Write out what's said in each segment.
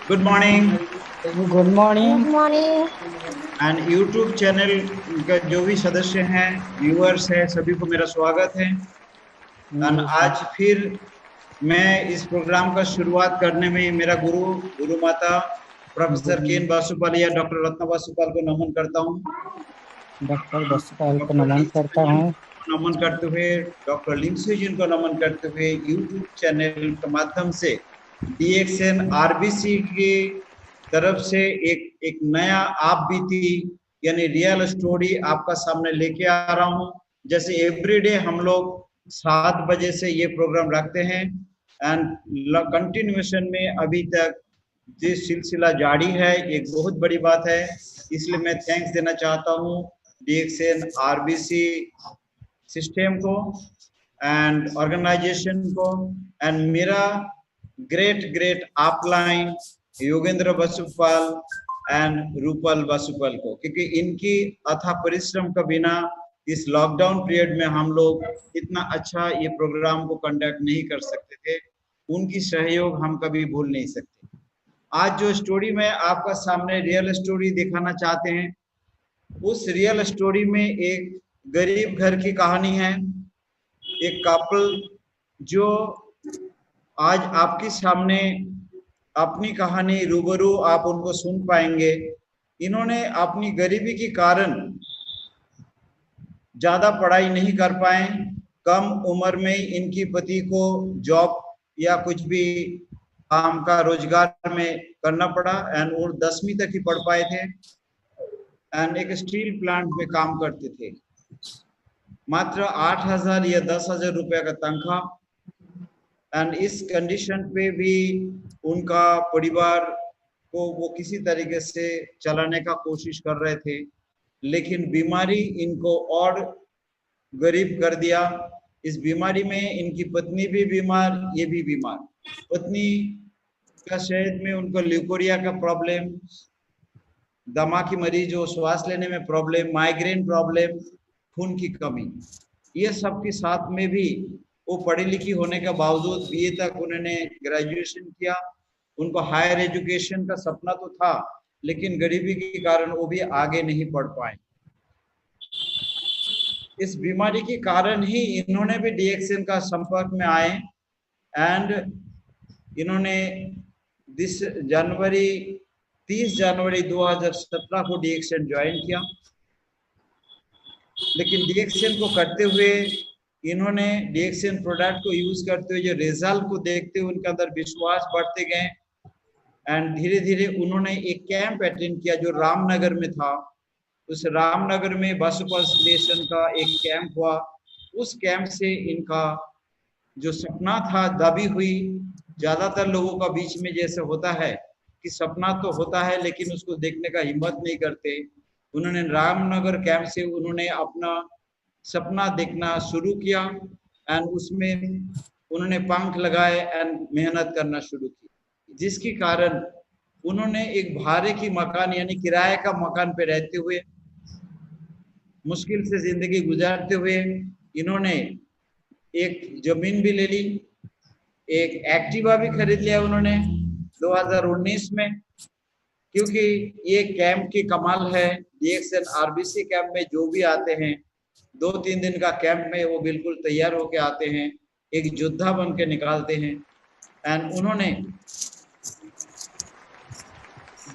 Good morning. Good morning. Good morning. And YouTube channel का जो भी सदस्य हैं, व्यूअर्स हैं, सभी को मेरा स्वागत है। एंड आज फिर मैं इस प्रोग्राम का शुरुआत करने में मेरा गुरु माता प्रोफेसर केन बासुपाल या डॉक्टर रत्ना बासुपाल को नमन करता हूँ। डॉक्टर बासुपाल को डॉक्टर नमन करता हूँ। नमन करते हुए, डॉक्टर लिंगसू जी को नमन करते हुए यूट्यूब चैनल के माध्यम से DXN RBC की तरफ से एक नया आप बीती यानी रियल स्टोरी आपका सामने लेके आ रहा हूँ। जैसे एवरीडे हम लोग 7 बजे से ये प्रोग्राम रखते हैं एंड कंटिन्यूएशन में अभी तक ये सिलसिला जारी है, एक बहुत बड़ी बात है। इसलिए मैं थैंक्स देना चाहता हूँ DXN RBC सिस्टम को एंड ऑर्गेनाइजेशन को एंड मेरा great upline Yogendra Basupal and Rupal Basupal को, क्योंकि इनकी अथाह परिश्रम के बिना इस लॉकडाउन पीरियड में हम लोग इतना अच्छा ये प्रोग्राम को कंडक्ट नहीं कर सकते थे। उनकी सहयोग हम कभी भूल नहीं सकते। आज जो स्टोरी में आपका सामने रियल स्टोरी दिखाना चाहते हैं, उस रियल स्टोरी में एक गरीब घर की कहानी है। एक कपल जो आज आपके सामने अपनी कहानी रूबरू आप उनको सुन पाएंगे। इन्होंने अपनी गरीबी के कारण ज्यादा पढ़ाई नहीं कर पाए। कम उम्र में इनकी पति को जॉब या कुछ भी काम का रोजगार में करना पड़ा एंड वो 10वीं तक ही पढ़ पाए थे एंड एक स्टील प्लांट में काम करते थे। मात्र 8,000 या 10,000 रुपया का तनख्वाह एंड इस कंडीशन पे भी उनका परिवार को वो किसी तरीके से चलाने का कोशिश कर रहे थे, लेकिन बीमारी इनको और गरीब कर दिया। इस बीमारी में इनकी पत्नी भी बीमार, ये भी बीमार। पत्नी का शहद में उनको ल्यूकोरिया का प्रॉब्लम, दमा की मरीज हो, श्वास लेने में प्रॉब्लम, माइग्रेन प्रॉब्लम, खून की कमी, ये सब के साथ में भी वो पढ़ी लिखी होने के बावजूद BA तक उन्होंने ग्रेजुएशन किया। उनको हायर एजुकेशन का सपना तो था, लेकिन गरीबी के कारण वो भी आगे नहीं पढ़ पाए। इस बीमारी के कारण ही इन्होंने भी DXN का संपर्क में आए एंड इन्होंने 30 जनवरी 2017 को DXN ज्वाइन किया। लेकिन DXN को करते हुए इन्होंने DXN प्रोडक्ट को यूज करते हुए जो रिजल्ट को देखते हुए उनके अंदर विश्वास बढ़ते गए एंड धीरे धीरे उन्होंने एक कैंप अटेंड किया जो रामनगर में था। उस रामनगर में बासुपाल स्टेशन का एक कैंप हुआ। उस कैंप से इनका जो सपना था दबी हुई। ज्यादातर लोगों का बीच में जैसे होता है कि सपना तो होता है लेकिन उसको देखने का हिम्मत नहीं करते। उन्होंने रामनगर कैंप से उन्होंने अपना सपना देखना शुरू किया एंड उसमें उन्होंने पंख लगाए एंड मेहनत करना शुरू की, जिसके कारण उन्होंने एक भाड़े की मकान यानी किराए का मकान पे रहते हुए मुश्किल से जिंदगी गुजारते हुए इन्होंने एक जमीन भी ले ली, एक एक्टिवा भी खरीद लिया उन्होंने 2019 में। क्योंकि ये कैंप की कमाल है, DXN RBC कैंप में जो भी आते हैं 2-3 दिन का कैंप में वो बिल्कुल तैयार होके आते हैं, एक योद्धा बन के निकालते हैं। एंड उन्होंने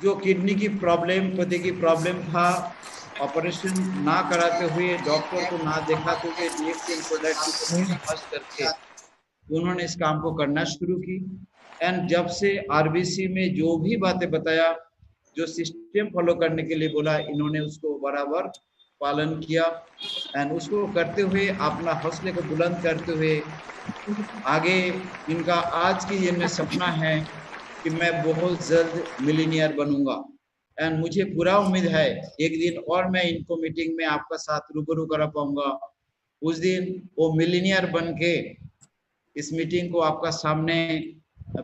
जो किडनी की प्रॉब्लम, पति की प्रॉब्लम था, ऑपरेशन ना कराते हुए, डॉक्टर को ना दिखाते हुए DXN प्रोडक्ट की विश्वास करके उन्होंने इस काम को करना शुरू की। एंड जब से RBC में जो भी बातें बताया, जो सिस्टम फॉलो करने के लिए बोला, इन्होंने उसको बराबर पालन किया एंड उसको करते हुए अपना हौसले को बुलंद करते हुए आगे इनका आज की ये में सपना है कि मैं बहुत जल्द मिलीनियर बनूंगा। एंड मुझे पूरा उम्मीद है एक दिन और मैं इनको मीटिंग में आपका साथ रूबरू करा पाऊंगा। उस दिन वो मिलीनियर बन के इस मीटिंग को आपका सामने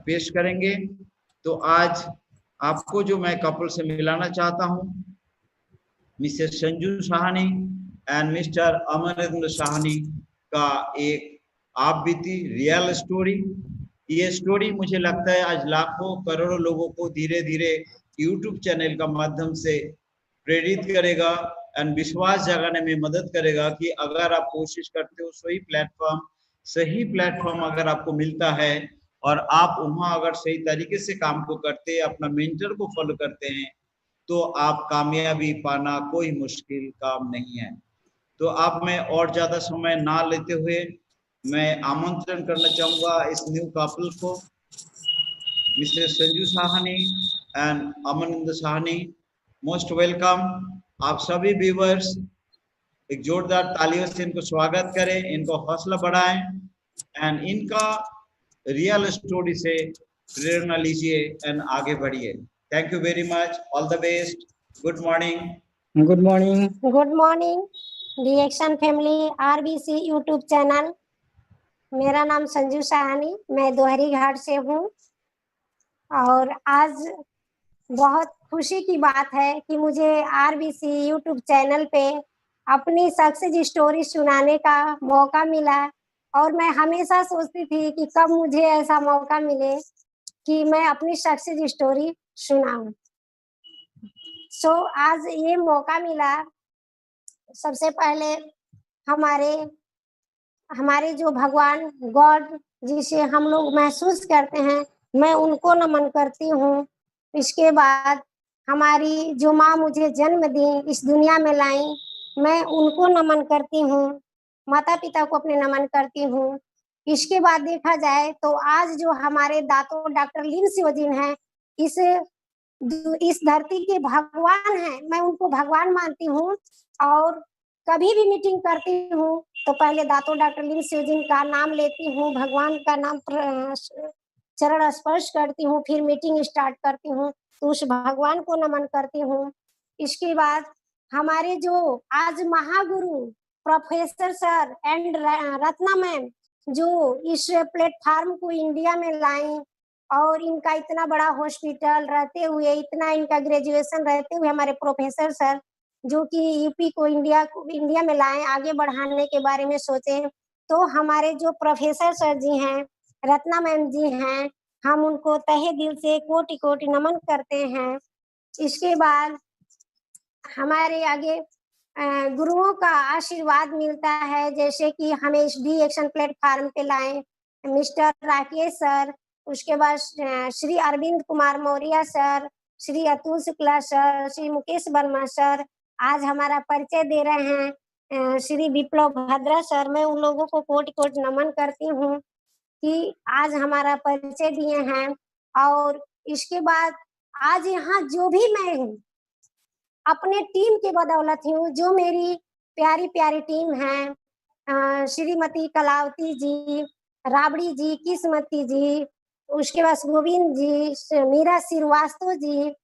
पेश करेंगे। तो आज आपको जो मैं कपल से मिलाना चाहता हूं, Mrs Sanju Sahni and Mr Amarendra Sahni का एक आप बीती रियल स्टोरी। ये स्टोरी मुझे लगता है आज लाखों करोड़ों लोगों को धीरे धीरे यूट्यूब चैनल का माध्यम से प्रेरित करेगा एंड विश्वास जगाने में मदद करेगा कि अगर आप कोशिश करते हो सही प्लेटफॉर्म अगर आपको मिलता है और आप वहां अगर सही तरीके से काम को करते हैं, अपना मेंटर को फॉलो करते हैं, तो आप कामयाबी पाना कोई मुश्किल काम नहीं है। तो आप में और ज्यादा समय ना लेते हुए मैं आमंत्रण करना चाहूंगा इस न्यू कपल को, mister Sanju Sahni and Amninder Sahni. Most welcome. आप सभी व्यूवर्स एक जोरदार तालियों से इनको स्वागत करें, इनको हौसला बढ़ाएं एंड इनका रियल स्टोरी से प्रेरणा लीजिए एंड आगे बढ़िए। Thank you very much, all the best, good morning. Good morning. Good morning DXN family RBC YouTube channel. मेरा नाम संजू साहनी, मैं दोहरी घाट से हूँ और आज बहुत खुशी की बात है कि मुझे आरबीसी यूट्यूब चैनल पे अपनी सक्सेस स्टोरी सुनाने का मौका मिला और मैं हमेशा सोचती थी कि कब मुझे ऐसा मौका मिले कि मैं अपनी सक्सेस स्टोरी सुनाऊं। सो आज ये मौका मिला। सबसे पहले हमारे जो भगवान गॉड जिसे हम लोग महसूस करते हैं, मैं उनको नमन करती हूँ। इसके बाद हमारी जो माँ मुझे जन्म दी, इस दुनिया में लाई, मैं उनको नमन करती हूँ। माता पिता को अपने नमन करती हूँ। इसके बाद देखा जाए तो आज जो हमारे दातों डॉक्टर लिन सियोजिन हैं, इस धरती के भगवान हैं, मैं उनको भगवान मानती हूँ। और कभी भी मीटिंग करती हूँ तो पहले दातों डॉक्टर लिन सियोजिन का नाम लेती हूँ, भगवान का नाम चरण स्पर्श करती हूँ, फिर मीटिंग स्टार्ट करती हूँ, तो उस भगवान को नमन करती हूँ। इसके बाद हमारे जो आज महागुरु professor sir and Ratna ma'am जो इस प्लेटफार्म को इंडिया में लाई और इनका इतना बड़ा हॉस्पिटल रहते हुए, इतना इनका ग्रेजुएशन रहते हुए, हमारे प्रोफेसर सर जो कि यूपी को इंडिया में लाए, आगे बढ़ाने के बारे में सोचे, तो हमारे जो प्रोफेसर सर जी हैं, रत्ना मैम जी हैं, हम उनको तहे दिल से कोटि कोटि नमन करते हैं। इसके बाद हमारे आगे गुरुओं का आशीर्वाद मिलता है, जैसे कि हमें इस डी एक्शन प्लेटफार्म पे लाए मिस्टर राकेश सर, उसके बाद Shri Arvind Kumar Maurya sir, Shri Atul Shukla sir, Shri Mukesh Verma sir, आज हमारा परिचय दे रहे हैं श्री विप्लव भद्रा सर। मैं उन लोगों को कोटि कोटि नमन करती हूँ कि आज हमारा परिचय दिए हैं। और इसके बाद आज यहाँ जो भी मैं हूँ अपने टीम के बदौलत हूँ, जो मेरी प्यारी प्यारी टीम है, श्रीमती कलावती जी, राबड़ी जी, किस्मती जी, उसके बाद गोविंद जी, मीरा श्रीवास्तव जी,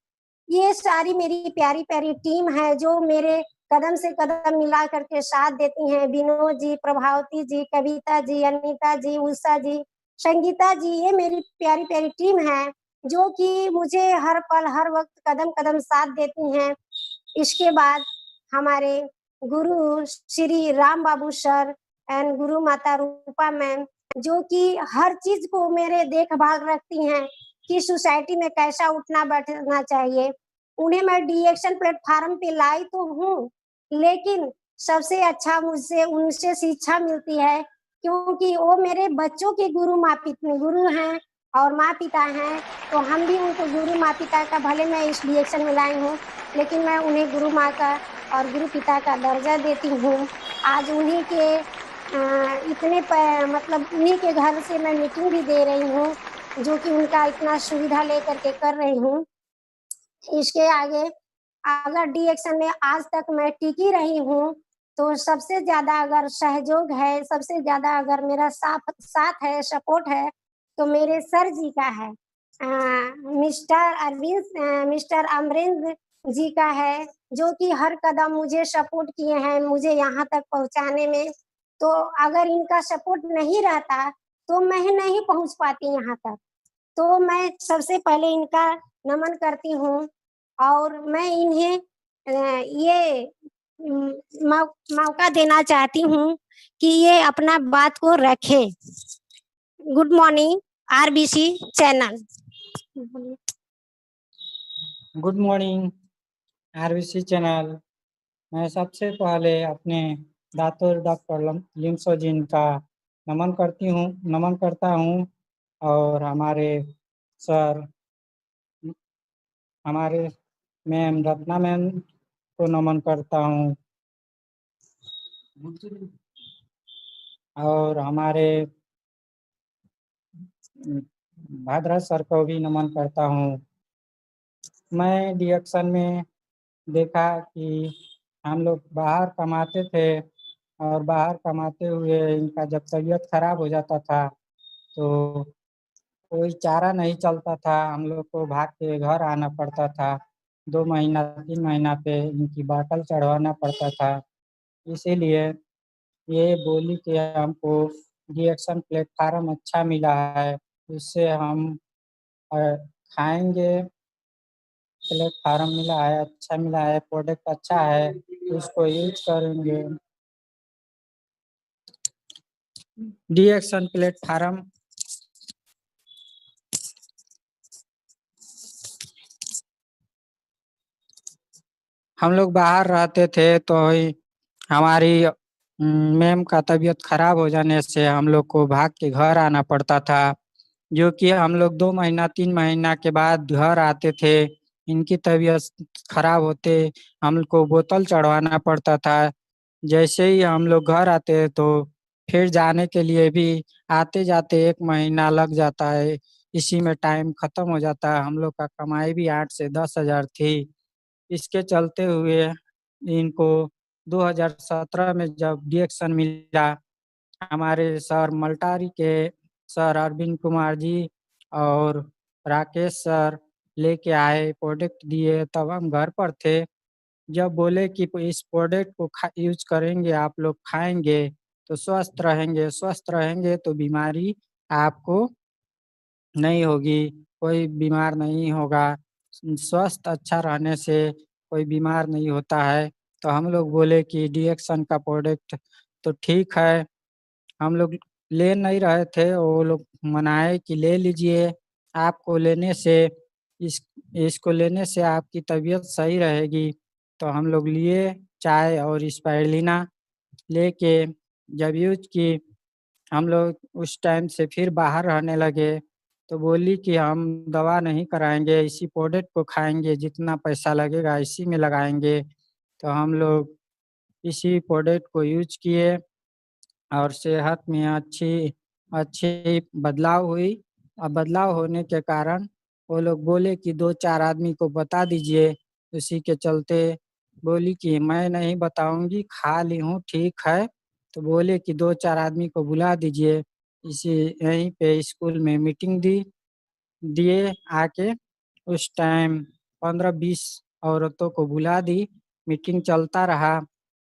ये सारी मेरी प्यारी प्यारी टीम है जो मेरे कदम से कदम मिला करके साथ देती हैं। विनोद जी, प्रभावती जी, कविता जी, अनीता जी, उषा जी, संगीता जी, ये मेरी प्यारी प्यारी टीम है जो कि मुझे हर पल हर वक्त कदम कदम साथ देती हैं। इसके बाद हमारे गुरु श्री राम बाबू सर एंड गुरु माता रूपा मैम जो कि हर चीज को मेरे देखभाल रखती हैं कि सोसाइटी में कैसा उठना बैठना चाहिए। उन्हें मैं डीएक्शन प्लेटफार्म पे लाई तो हूँ, लेकिन सबसे अच्छा मुझसे उनसे शिक्षा मिलती है, क्योंकि वो मेरे बच्चों के गुरु हैं और माँ पिता हैं, तो हम भी उनको गुरु माँ पिता का, भले मैं इस डीएक्शन में लाई हूँ लेकिन मैं उन्हें गुरु माँ का और गुरु पिता का दर्जा देती हूँ। आज उन्हीं के मतलब उन्हीं के घर से मैं मीटिंग भी दे रही हूँ, जो कि उनका इतना सुविधा लेकर के कर रही हूँ। इसके आगे अगर डीएक्शन में आज तक मैं टिकी रही हूँ तो सबसे ज्यादा अगर सहयोग है, सबसे ज्यादा अगर मेरा साथ है, सपोर्ट है, तो मेरे सर जी का है, मिस्टर अमरेंद्र जी का है, जो कि हर कदम मुझे सपोर्ट किए हैं मुझे यहाँ तक पहुँचाने में। तो अगर इनका सपोर्ट नहीं रहता तो मैं नहीं पहुँच पाती यहाँ तक। तो मैं सबसे पहले इनका नमन करती हूँ और मैं इन्हें ये मौका देना चाहती हूँ कि ये अपना बात को रखें। Good morning. RBC channel. Good morning RBC channel. मैं सबसे पहले अपने दातोर डॉक्टर लिमसोजिन का नमन करता हूँ और सर हमारे मैम रत्ना मैम को नमन करता हूँ और हमारे भाद्रा सर को भी नमन करता हूँ। मैं डिएक्शन में देखा कि हम लोग बाहर कमाते थे और बाहर कमाते हुए इनका जब तबीयत खराब हो जाता था तो कोई चारा नहीं चलता था, हम लोग को भाग के घर आना पड़ता था। 2 महीना 3 महीना पे इनकी बाटल चढ़वाना पड़ता था। इसीलिए ये बोली कि हमको डिएक्शन प्लेटफार्म अच्छा मिला है, इससे हम अ, खाएंगे। प्लेटफार्म मिला है, अच्छा मिला है, प्रोडक्ट अच्छा है, उसको यूज करेंगे। डिएक्शन प्लेटफार्म हम लोग बाहर रहते थे तो हमारी मैम का तबीयत खराब हो जाने से हम लोग को भाग के घर आना पड़ता था, जो कि हम लोग 2 महीना 3 महीना के बाद घर आते थे। इनकी तबीयत खराब होते हमको बोतल चढ़वाना पड़ता था। जैसे ही हम लोग घर आते तो फिर जाने के लिए भी आते जाते 1 महीना लग जाता है। इसी में टाइम खत्म हो जाता है। हम लोग का कमाई भी 8 से 10 हज़ार थी। इसके चलते हुए इनको 2017 में जब डिएक्शन मिला, हमारे सर मल्टारी के सर अरविंद कुमार जी और राकेश सर लेके आए, प्रोडक्ट दिए, तब हम घर पर थे। जब बोले कि इस प्रोडक्ट को यूज करेंगे, आप लोग खाएंगे तो स्वस्थ रहेंगे तो बीमारी आपको नहीं होगी, कोई बीमार नहीं होगा। स्वस्थ अच्छा रहने से कोई बीमार नहीं होता है। तो हम लोग बोले कि डिएक्शन का प्रोडक्ट तो ठीक है। हम लोग ले नहीं रहे थे, वो लोग मनाए कि ले लीजिए, आपको लेने से इस इसको लेने से आपकी तबीयत सही रहेगी। तो हम लोग लिए चाय और स्पाइरुलिना लेके जब यूज की, हम लोग उस टाइम से फिर बाहर रहने लगे। तो बोली कि हम दवा नहीं कराएंगे, इसी प्रोडक्ट को खाएंगे, जितना पैसा लगेगा इसी में लगाएंगे। तो हम लोग इसी प्रोडक्ट को यूज किए और सेहत में अच्छी अच्छी बदलाव हुई। और बदलाव होने के कारण वो लोग बोले कि 2-4 आदमी को बता दीजिए। उसी के चलते बोली कि मैं नहीं बताऊंगी, खा ली हूँ ठीक है। तो बोले कि 2-4 आदमी को बुला दीजिए। इसी यहीं पे स्कूल में मीटिंग दिए आके। उस टाइम 15-20 औरतों को बुला दी, मीटिंग चलता रहा।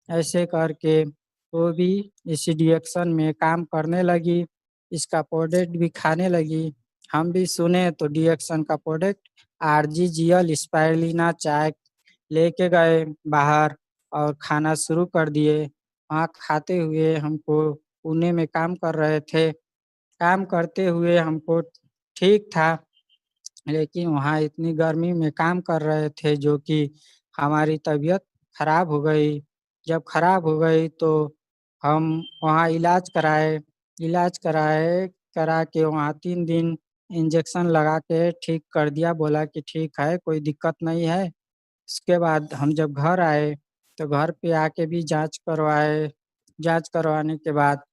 ऐसे करके वो भी इसी डिएक्शन में काम करने लगी, इसका प्रोडक्ट भी खाने लगी। हम भी सुने तो डिएक्शन का प्रोडक्ट RGGL स्पाइरुलिना चाय लेके गए बाहर और खाना शुरू कर दिए। वहाँ खाते हुए हमको पुणे में काम कर रहे थे। काम करते हुए हमको ठीक था, लेकिन वहाँ इतनी गर्मी में काम कर रहे थे जो कि हमारी तबीयत खराब हो गई। जब खराब हो गई तो हम वहाँ इलाज कराए करा के वहाँ 3 दिन इंजेक्शन लगा के ठीक कर दिया, बोला कि ठीक है, कोई दिक्कत नहीं है। उसके बाद हम जब घर आए तो घर पे आके भी जांच करवाए। जांच करवाने के बाद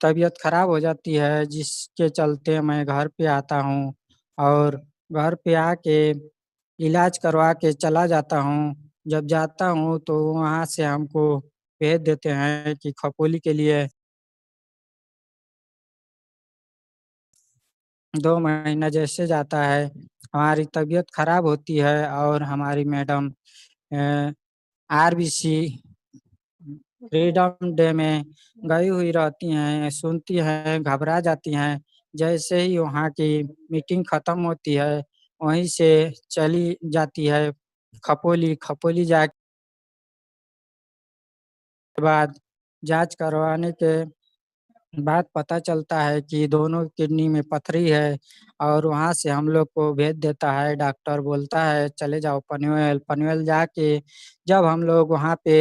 तबीयत खराब हो जाती है, जिसके चलते मैं घर पे आता हूँ और घर पे आके इलाज करवा के चला जाता हूँ। जब जाता हूँ तो वहाँ से हमको भेज देते हैं कि खपोली के लिए। 2 महीना जैसे जाता है, हमारी तबीयत खराब होती है और हमारी मैडम RBC फ्रीडम डे में गई हुई रहती हैं, सुनती हैं, घबरा जाती हैं। जैसे ही वहाँ की मीटिंग खत्म होती है, वहीं से चली जाती है खपोली। खपोली जाके बाद जाँच करवाने के बाद पता चलता है कि दोनों किडनी में पथरी है और वहाँ से हम लोग को भेज देता है। डॉक्टर बोलता है चले जाओ पनवेल। पनवेल जाके जब हम लोग वहाँ पे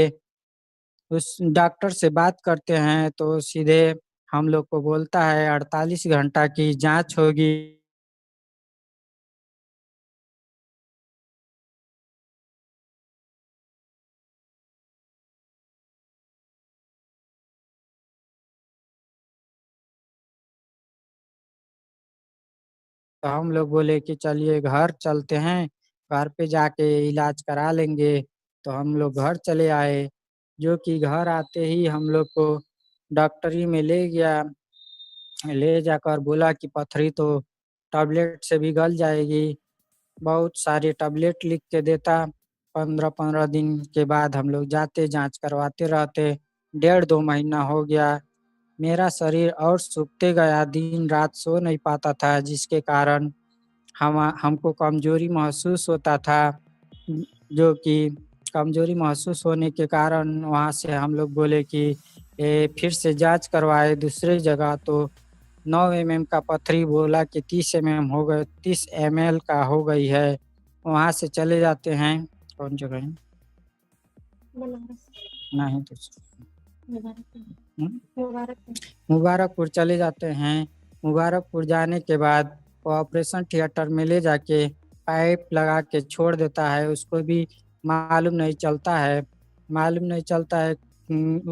उस डॉक्टर से बात करते हैं तो सीधे हम लोग को बोलता है 48 घंटा की जाँच होगी। तो हम लोग बोले कि चलिए घर चलते हैं, घर पे जाके इलाज करा लेंगे। तो हम लोग घर चले आए, जो कि घर आते ही हम लोग को डॉक्टरी में ले गया। ले जाकर बोला कि पथरी तो टैबलेट से भी गल जाएगी। बहुत सारे टैबलेट लिख के देता। 15-15 दिन के बाद हम लोग जाते, जाँच करवाते रहते। 1.5-2 महीना हो गया। मेरा शरीर और सूखते गया, दिन-रात सो नहीं पाता था, जिसके कारण हमको कमज़ोरी महसूस होता था। जो कि कमज़ोरी महसूस होने के कारण वहाँ से हम लोग बोले कि फिर से जाँच करवाए दूसरे जगह। तो 9 एमएम का पथरी बोला कि 30 एमएम हो गए, 30 एमएल का हो गई है। वहाँ से चले जाते हैं। कौन जगह है? बनारस, नहीं तो मुबारकपुर, मुबारकपुर। मुबारकपुर चले जाते हैं। मुबारकपुर जाने के बाद वो ऑपरेशन थिएटर में ले जाके पाइप लगा के छोड़ देता है। उसको भी मालूम नहीं चलता है। मालूम नहीं चलता है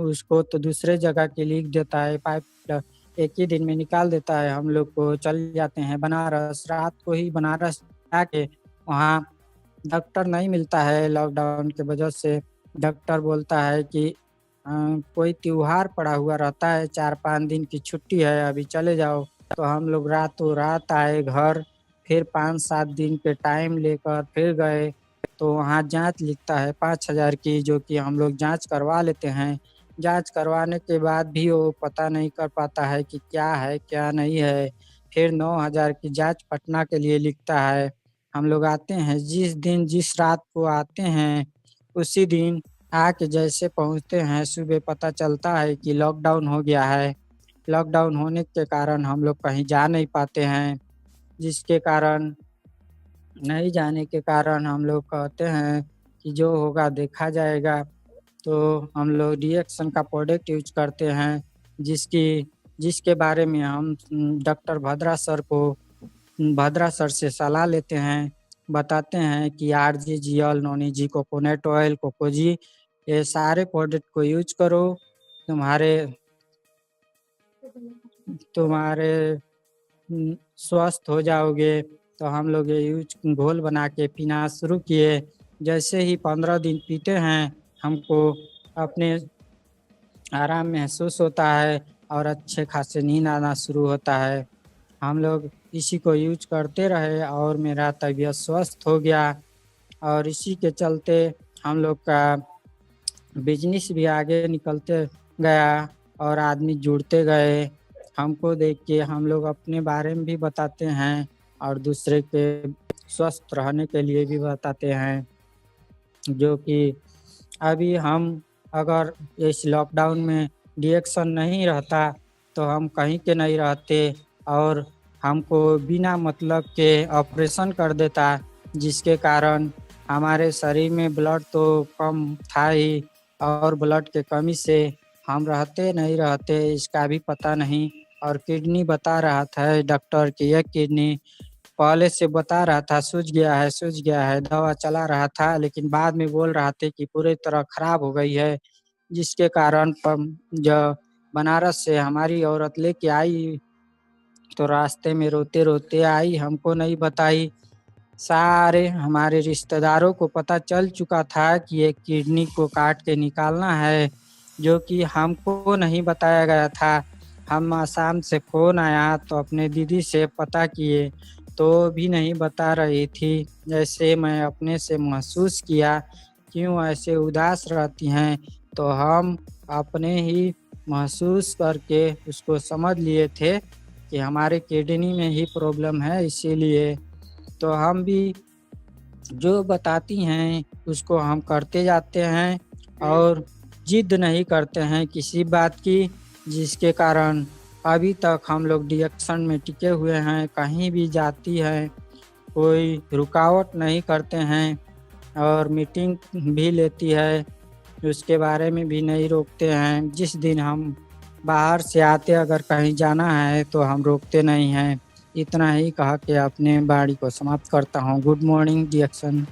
उसको तो दूसरे जगह की लिख देता है पाइप। एक ही दिन में निकाल देता है। हम लोग को चल जाते हैं बनारस। रात को ही बनारस जाके वहाँ डॉक्टर नहीं मिलता है लॉकडाउन की वजह से। डॉक्टर बोलता है कि कोई त्योहार पड़ा हुआ रहता है, 4-5 दिन की छुट्टी है, अभी चले जाओ। तो हम लोग रातों रात आए घर। फिर 5-7 दिन के टाइम लेकर फिर गए। तो वहाँ जाँच लिखता है 5,000 की, जो कि हम लोग जाँच करवा लेते हैं। जाँच करवाने के बाद भी वो पता नहीं कर पाता है कि क्या है, क्या नहीं है। फिर 9,000 की जाँच पटना के लिए लिखता है। हम लोग आते हैं, जिस दिन जिस रात को आते हैं, उसी दिन आके जैसे पहुँचते हैं, सुबह पता चलता है कि लॉकडाउन हो गया है। लॉकडाउन होने के कारण हम लोग कहीं जा नहीं पाते हैं, जिसके कारण नहीं जाने के कारण हम लोग कहते हैं कि जो होगा देखा जाएगा। तो हम लोग रिएक्शन का प्रोडक्ट यूज़ करते हैं, जिसके बारे में हम डॉक्टर भद्रा सर से सलाह लेते हैं। बताते हैं कि RGGL, नॉन-ईजी, कोकोनट ऑयल, कोकोजी, ये सारे प्रोडक्ट को यूज़ करो, तुम्हारे तुम्हारे स्वस्थ हो जाओगे। तो हम लोग ये यूज़ घोल बना के पीना शुरू किए। जैसे ही 15 दिन पीते हैं, हमको अपने आराम महसूस होता है और अच्छे खासे नींद आना शुरू होता है। हम लोग इसी को यूज़ करते रहे और मेरा तबीयत स्वस्थ हो गया। और इसी के चलते हम लोग का बिज़नेस भी आगे निकलते गया और आदमी जुड़ते गए। हमको देख के हम लोग अपने बारे में भी बताते हैं और दूसरे के स्वस्थ रहने के लिए भी बताते हैं। जो कि अभी हम अगर इस लॉकडाउन में रिएक्शन नहीं रहता तो हम कहीं के नहीं रहते और हमको बिना मतलब के ऑपरेशन कर देता, जिसके कारण हमारे शरीर में ब्लड तो कम था ही और ब्लड के कमी से हम रहते नहीं रहते इसका भी पता नहीं। और किडनी बता रहा था डॉक्टर कि यह किडनी पहले से बता रहा था सूज गया है, दवा चला रहा था, लेकिन बाद में बोल रहा था कि पूरी तरह खराब हो गई है। जिसके कारण जो बनारस से हमारी औरत लेके आई, तो रास्ते में रोते-रोते आई, हमको नहीं बताई। सारे हमारे रिश्तेदारों को पता चल चुका था कि ये किडनी को काट के निकालना है, जो कि हमको नहीं बताया गया था। हम आसाम से फ़ोन आया तो अपने दीदी से पता किए, तो भी नहीं बता रही थी। जैसे मैं अपने से महसूस किया, क्यों ऐसे उदास रहती हैं, तो हम अपने ही महसूस करके उसको समझ लिए थे कि हमारे किडनी में ही प्रॉब्लम है, इसीलिए तो हम भी जो बताती हैं उसको हम करते जाते हैं और जिद नहीं करते हैं किसी बात की, जिसके कारण अभी तक हम लोग डिएक्शन में टिके हुए हैं। कहीं भी जाती है कोई रुकावट नहीं करते हैं और मीटिंग भी लेती है उसके बारे में भी नहीं रोकते हैं। जिस दिन हम बाहर से आते अगर कहीं जाना है तो हम रोकते नहीं हैं। इतना ही कहा कि अपने वाणी को समाप्त करता हूँ। Good morning DXN.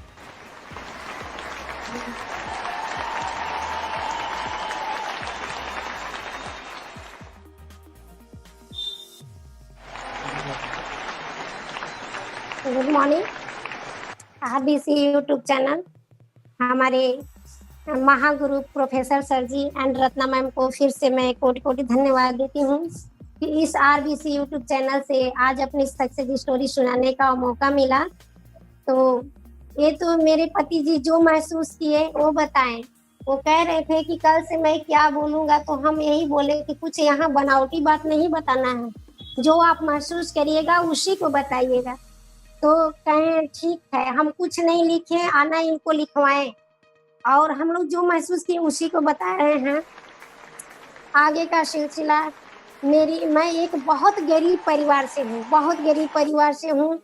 Good morning RBC YouTube channel. हमारे महागुरु professor sir ji and Ratna ma'am को फिर से मैं कोटि कोटि धन्यवाद देती हूँ कि इस आरबीसी यूट्यूब चैनल से आज अपनी सक्सेस स्टोरी सुनाने का मौका मिला। तो ये तो मेरे पति जी जो महसूस किए वो बताएं। वो कह रहे थे कि कल से मैं क्या बोलूँगा, तो हम यही बोले कि कुछ यहाँ बनावटी बात नहीं बताना है, जो आप महसूस करिएगा उसी को बताइएगा। तो कहें ठीक है, हम कुछ नहीं लिखे, आना इनको लिखवाएं और हम लोग जो महसूस किए उसी को बता रहे हैं। आगे का सिलसिला मैं एक बहुत गरीब परिवार से हूँ, बहुत गरीब परिवार से हूँ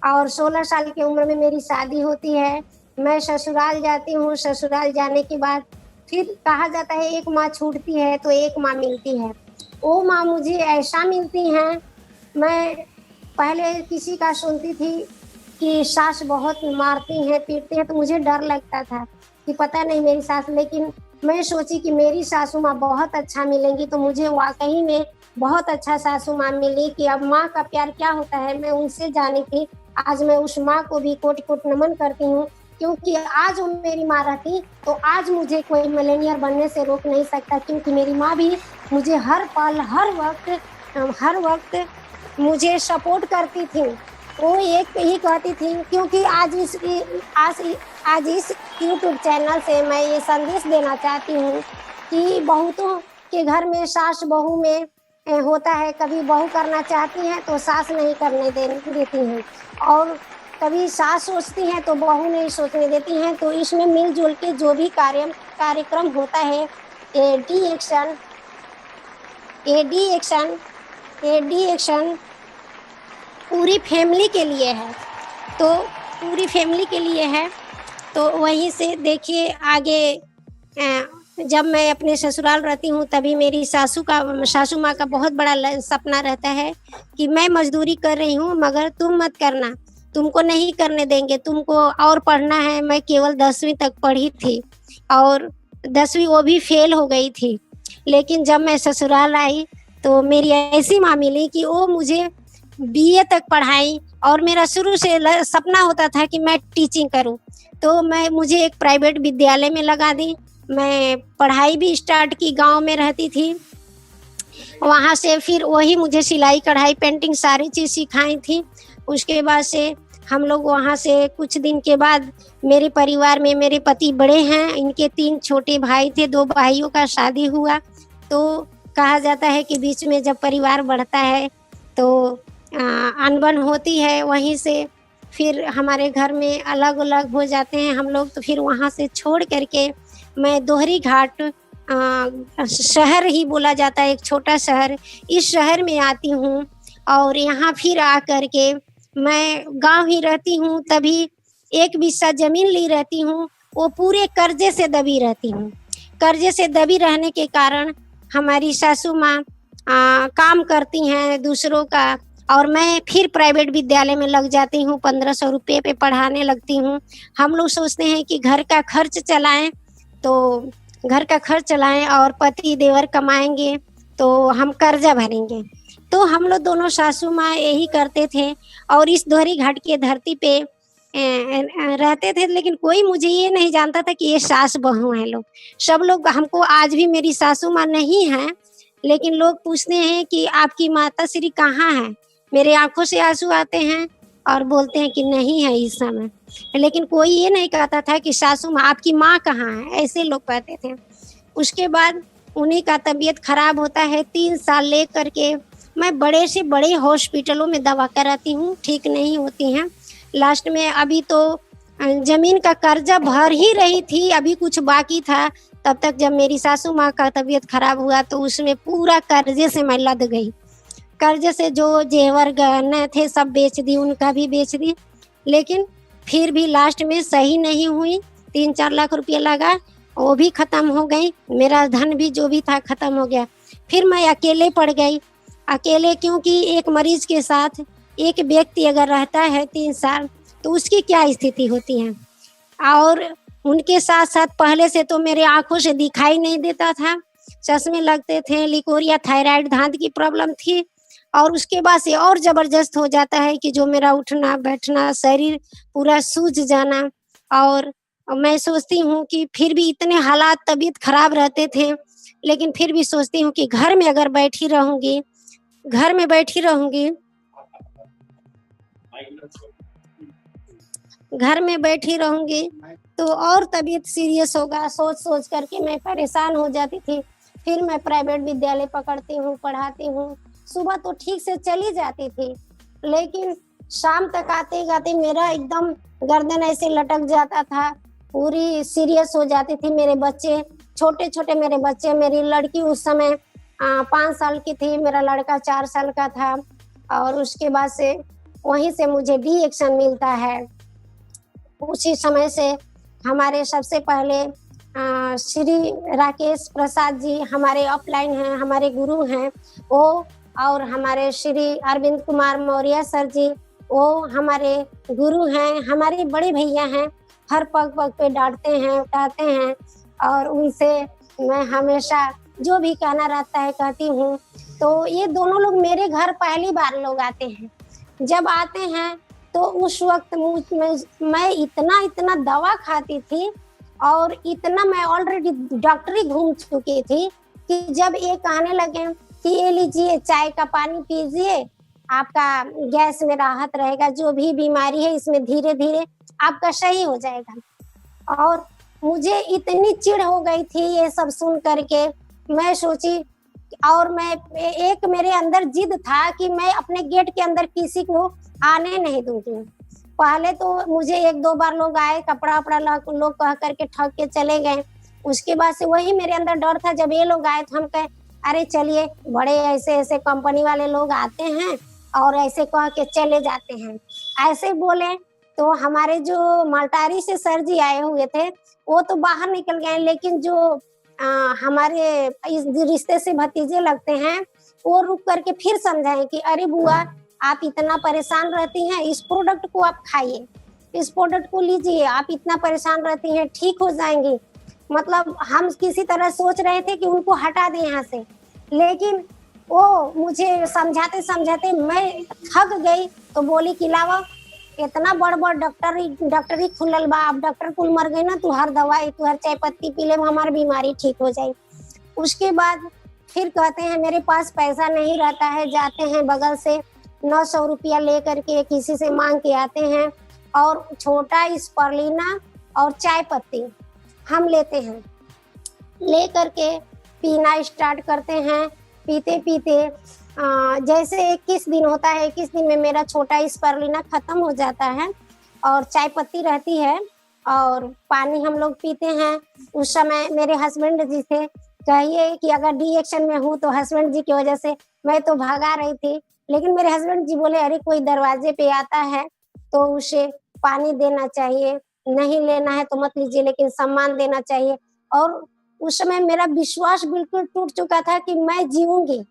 और 16 साल की उम्र में मेरी शादी होती है। मैं ससुराल जाती हूँ। ससुराल जाने के बाद फिर कहा जाता है एक माँ छूटती है तो एक माँ मिलती है। वो माँ मुझे ऐसा मिलती हैं, मैं पहले किसी का सुनती थी कि सास बहुत मारती हैं पीटती हैं, तो मुझे डर लगता था कि पता नहीं मेरी सास, लेकिन मैं सोची कि मेरी सासू माँ बहुत अच्छा मिलेंगी, तो मुझे वाकई में बहुत अच्छा सासू माँ मिली कि अब माँ का प्यार क्या होता है मैं उनसे जानी थी। आज मैं उस माँ को भी कोटि कोटि नमन करती हूँ, क्योंकि आज वो मेरी माँ रहती तो आज मुझे कोई मिलेनियर बनने से रोक नहीं सकता, क्योंकि मेरी माँ भी मुझे हर पल हर वक्त मुझे सपोर्ट करती थी। वो एक ही कहती थी, क्योंकि आज इस यूट्यूब चैनल से मैं ये संदेश देना चाहती हूँ कि बहुतों के घर में सास बहू में होता है, कभी बहू करना चाहती है तो सास नहीं करने देती हैं और कभी सास सोचती हैं तो बहू नहीं सोचने देती हैं। तो इसमें मिलजुल के जो भी कार्यक्रम होता है, एडी एक्शन पूरी फैमिली के लिए है, तो पूरी फैमिली के लिए है। तो वहीं से देखिए आगे जब मैं अपने ससुराल रहती हूँ तभी मेरी सासू माँ का बहुत बड़ा सपना रहता है कि मैं मजदूरी कर रही हूँ मगर तुम मत करना, तुमको नहीं करने देंगे, तुमको और पढ़ना है। मैं केवल 10वीं तक पढ़ी थी और 10वीं वो भी फेल हो गई थी। लेकिन जब मैं ससुराल आई तो मेरी ऐसी माँ मिली कि वो मुझे बीए तक पढ़ाई और मेरा शुरू से सपना होता था कि मैं टीचिंग करूं, तो मुझे एक प्राइवेट विद्यालय में लगा दी। मैं पढ़ाई भी स्टार्ट की, गांव में रहती थी। वहां से फिर वही मुझे सिलाई कढ़ाई पेंटिंग सारी चीज़ सिखाई थी। उसके बाद से हम लोग वहां से कुछ दिन के बाद मेरे परिवार में मेरे पति बड़े हैं, इनके 3 छोटे भाई थे, 2 भाइयों का शादी हुआ। तो कहा जाता है कि बीच में जब परिवार बढ़ता है तो अनबन होती है। वहीं से फिर हमारे घर में अलग अलग हो जाते हैं हम लोग। तो फिर वहाँ से छोड़ करके मैं दोहरी घाट शहर ही बोला जाता है, एक छोटा शहर, इस शहर में आती हूँ और यहाँ फिर आ करके मैं गांव ही रहती हूँ। तभी एक बिस्सा जमीन ली रहती हूँ, वो पूरे कर्जे से दबी रहती हूँ। कर्जे से दबी रहने के कारण हमारी सासू माँ काम करती हैं दूसरों का और मैं फिर प्राइवेट विद्यालय में लग जाती हूँ। 1500 रुपये पे पढ़ाने लगती हूँ। हम लोग सोचते हैं कि घर का खर्च चलाएं और पति देवर कमाएंगे तो हम कर्जा भरेंगे। तो हम लोग दोनों सासू माँ यही करते थे और इस दोहरी घाट के धरती पे रहते थे। लेकिन कोई मुझे ये नहीं जानता था कि ये सास बहू हैं लोग। सब लोग हमको, आज भी मेरी सासू माँ नहीं है, लेकिन लोग पूछते हैं कि आपकी माता श्री कहाँ है। मेरे आंखों से आंसू आते हैं और बोलते हैं कि नहीं है इस समय। लेकिन कोई ये नहीं कहता था कि सासू माँ, आपकी माँ कहाँ है, ऐसे लोग कहते थे। उसके बाद उन्हीं का तबीयत खराब होता है। 3 साल ले करके मैं बड़े से बड़े हॉस्पिटलों में दवा कराती हूँ, ठीक नहीं होती हैं। लास्ट में अभी तो जमीन का कर्जा भर ही रही थी, अभी कुछ बाकी था। तब तक जब मेरी सासू माँ का तबीयत खराब हुआ तो उसमें पूरा कर्जे से मैं लद गई। कर्जे से जो जेवर गहने थे सब बेच दी, उनका भी बेच दी, लेकिन फिर भी लास्ट में सही नहीं हुई। 3-4 लाख रुपया लगा, वो भी खत्म हो गई, मेरा धन भी जो भी था खत्म हो गया। फिर मैं अकेले पड़ गई, अकेले, क्योंकि एक मरीज के साथ एक व्यक्ति अगर रहता है 3 साल तो उसकी क्या स्थिति होती है। और उनके साथ साथ पहले से तो मेरे आंखों से दिखाई नहीं देता था, चश्मे लगते थे, लिकोरिया, थायराइड, दांत की प्रॉब्लम थी। और उसके बाद से और जबरदस्त हो जाता है कि जो मेरा उठना बैठना, शरीर पूरा सूज जाना। और मैं सोचती हूँ कि फिर भी इतने हालात, तबीयत खराब रहते थे, लेकिन फिर भी सोचती हूँ कि घर में अगर बैठी रहूंगी, घर में बैठी रहूंगी, घर में बैठी रहूंगी तो और तबीयत सीरियस होगा, सोच सोच करके मैं परेशान हो जाती थी। फिर मैं प्राइवेट विद्यालय पकड़ती हूँ, पढ़ाती हूँ। सुबह तो ठीक से चली जाती थी, लेकिन शाम तक आते गाते मेरा एकदम गर्दन ऐसे लटक जाता था, पूरी सीरियस हो जाती थी। मेरे बच्चे छोटे छोटे, मेरे बच्चे, मेरी लड़की उस समय 5 साल की थी, मेरा लड़का 4 साल का था। और उसके बाद से वहीं से मुझे डी एक्शन मिलता है। उसी समय से हमारे सबसे पहले श्री राकेश प्रसाद जी हमारे ऑफलाइन हैं, हमारे गुरु हैं वो, और हमारे श्री अरविंद कुमार मौर्य सर जी, वो हमारे गुरु हैं, हमारे बड़े भैया हैं, हर पग पग पे डांटते हैं, उठाते हैं। और उनसे मैं हमेशा जो भी कहना रहता है कहती हूँ। तो ये दोनों लोग मेरे घर पहली बार लोग आते हैं। जब आते हैं तो उस वक्त मैं इतना दवा खाती थी, और इतना मैं ऑलरेडी डॉक्टरी घूम चुकी थी कि जब ये कहने लगे कि ये लीजिए चाय का पानी पीजिए, आपका गैस में राहत रहेगा, जो भी बीमारी है इसमें धीरे धीरे आपका सही हो जाएगा। और मुझे इतनी चिढ़ हो गई थी ये सब सुन करके। मैं सोची, और मैं एक मेरे अंदर जिद था कि मैं अपने गेट के अंदर किसी को आने नहीं दूंगी। पहले तो मुझे 1-2 बार लोग आए, कपड़ा वपड़ा लोग कह करके ठग के चले गए। उसके बाद से वही मेरे अंदर डर था, जब ये लोग आए तो हम कहे अरे चलिए, बड़े ऐसे ऐसे कंपनी वाले लोग आते हैं और ऐसे कह के चले जाते हैं, ऐसे बोले। तो हमारे जो मल्टारी से सर जी आए हुए थे वो तो बाहर निकल गए, लेकिन जो हमारे इस रिश्ते से भतीजे लगते हैं वो रुक करके फिर समझाएं कि अरे बुआ, आप इतना परेशान रहती हैं, इस प्रोडक्ट को आप खाइए, इस प्रोडक्ट को लीजिए, आप इतना परेशान रहती हैं, ठीक हो जाएंगी। मतलब हम किसी तरह सोच रहे थे कि उनको हटा दें यहाँ से, लेकिन वो मुझे समझाते समझाते मैं थक गई। तो बोली कि लावा, इतना बड़ बड़ डॉक्टरी खुलल बा, अब डॉक्टर कुल मर गई ना, तू हर दवाई, तू हर चाय पत्ती पी ले, हमारी बीमारी ठीक हो जाए। उसके बाद फिर कहते हैं मेरे पास पैसा नहीं रहता है, जाते हैं बगल से 900 रुपया ले करके किसी से मांग के आते हैं, और छोटा स्पर्लिना और चाय पत्ती हम लेते हैं, ले करके पीना स्टार्ट करते हैं। पीते पीते जैसे 21 दिन होता है, 21 दिन में मेरा छोटा स्पर्लिना खत्म हो जाता है और चाय पत्ती रहती है, और पानी हम लोग पीते हैं। उस समय मेरे हस्बैंड जी थे, कहिए कि अगर डी एक्शन में हूँ तो हस्बैंड जी की वजह से मैं तो भागा रही थी, लेकिन मेरे हस्बैंड जी बोले अरे कोई दरवाजे पे आता है तो उसे पानी देना चाहिए, नहीं लेना है तो मत लीजिए, लेकिन सम्मान देना चाहिए। और उस समय मेरा विश्वास बिल्कुल टूट चुका था कि मैं जीऊंगी।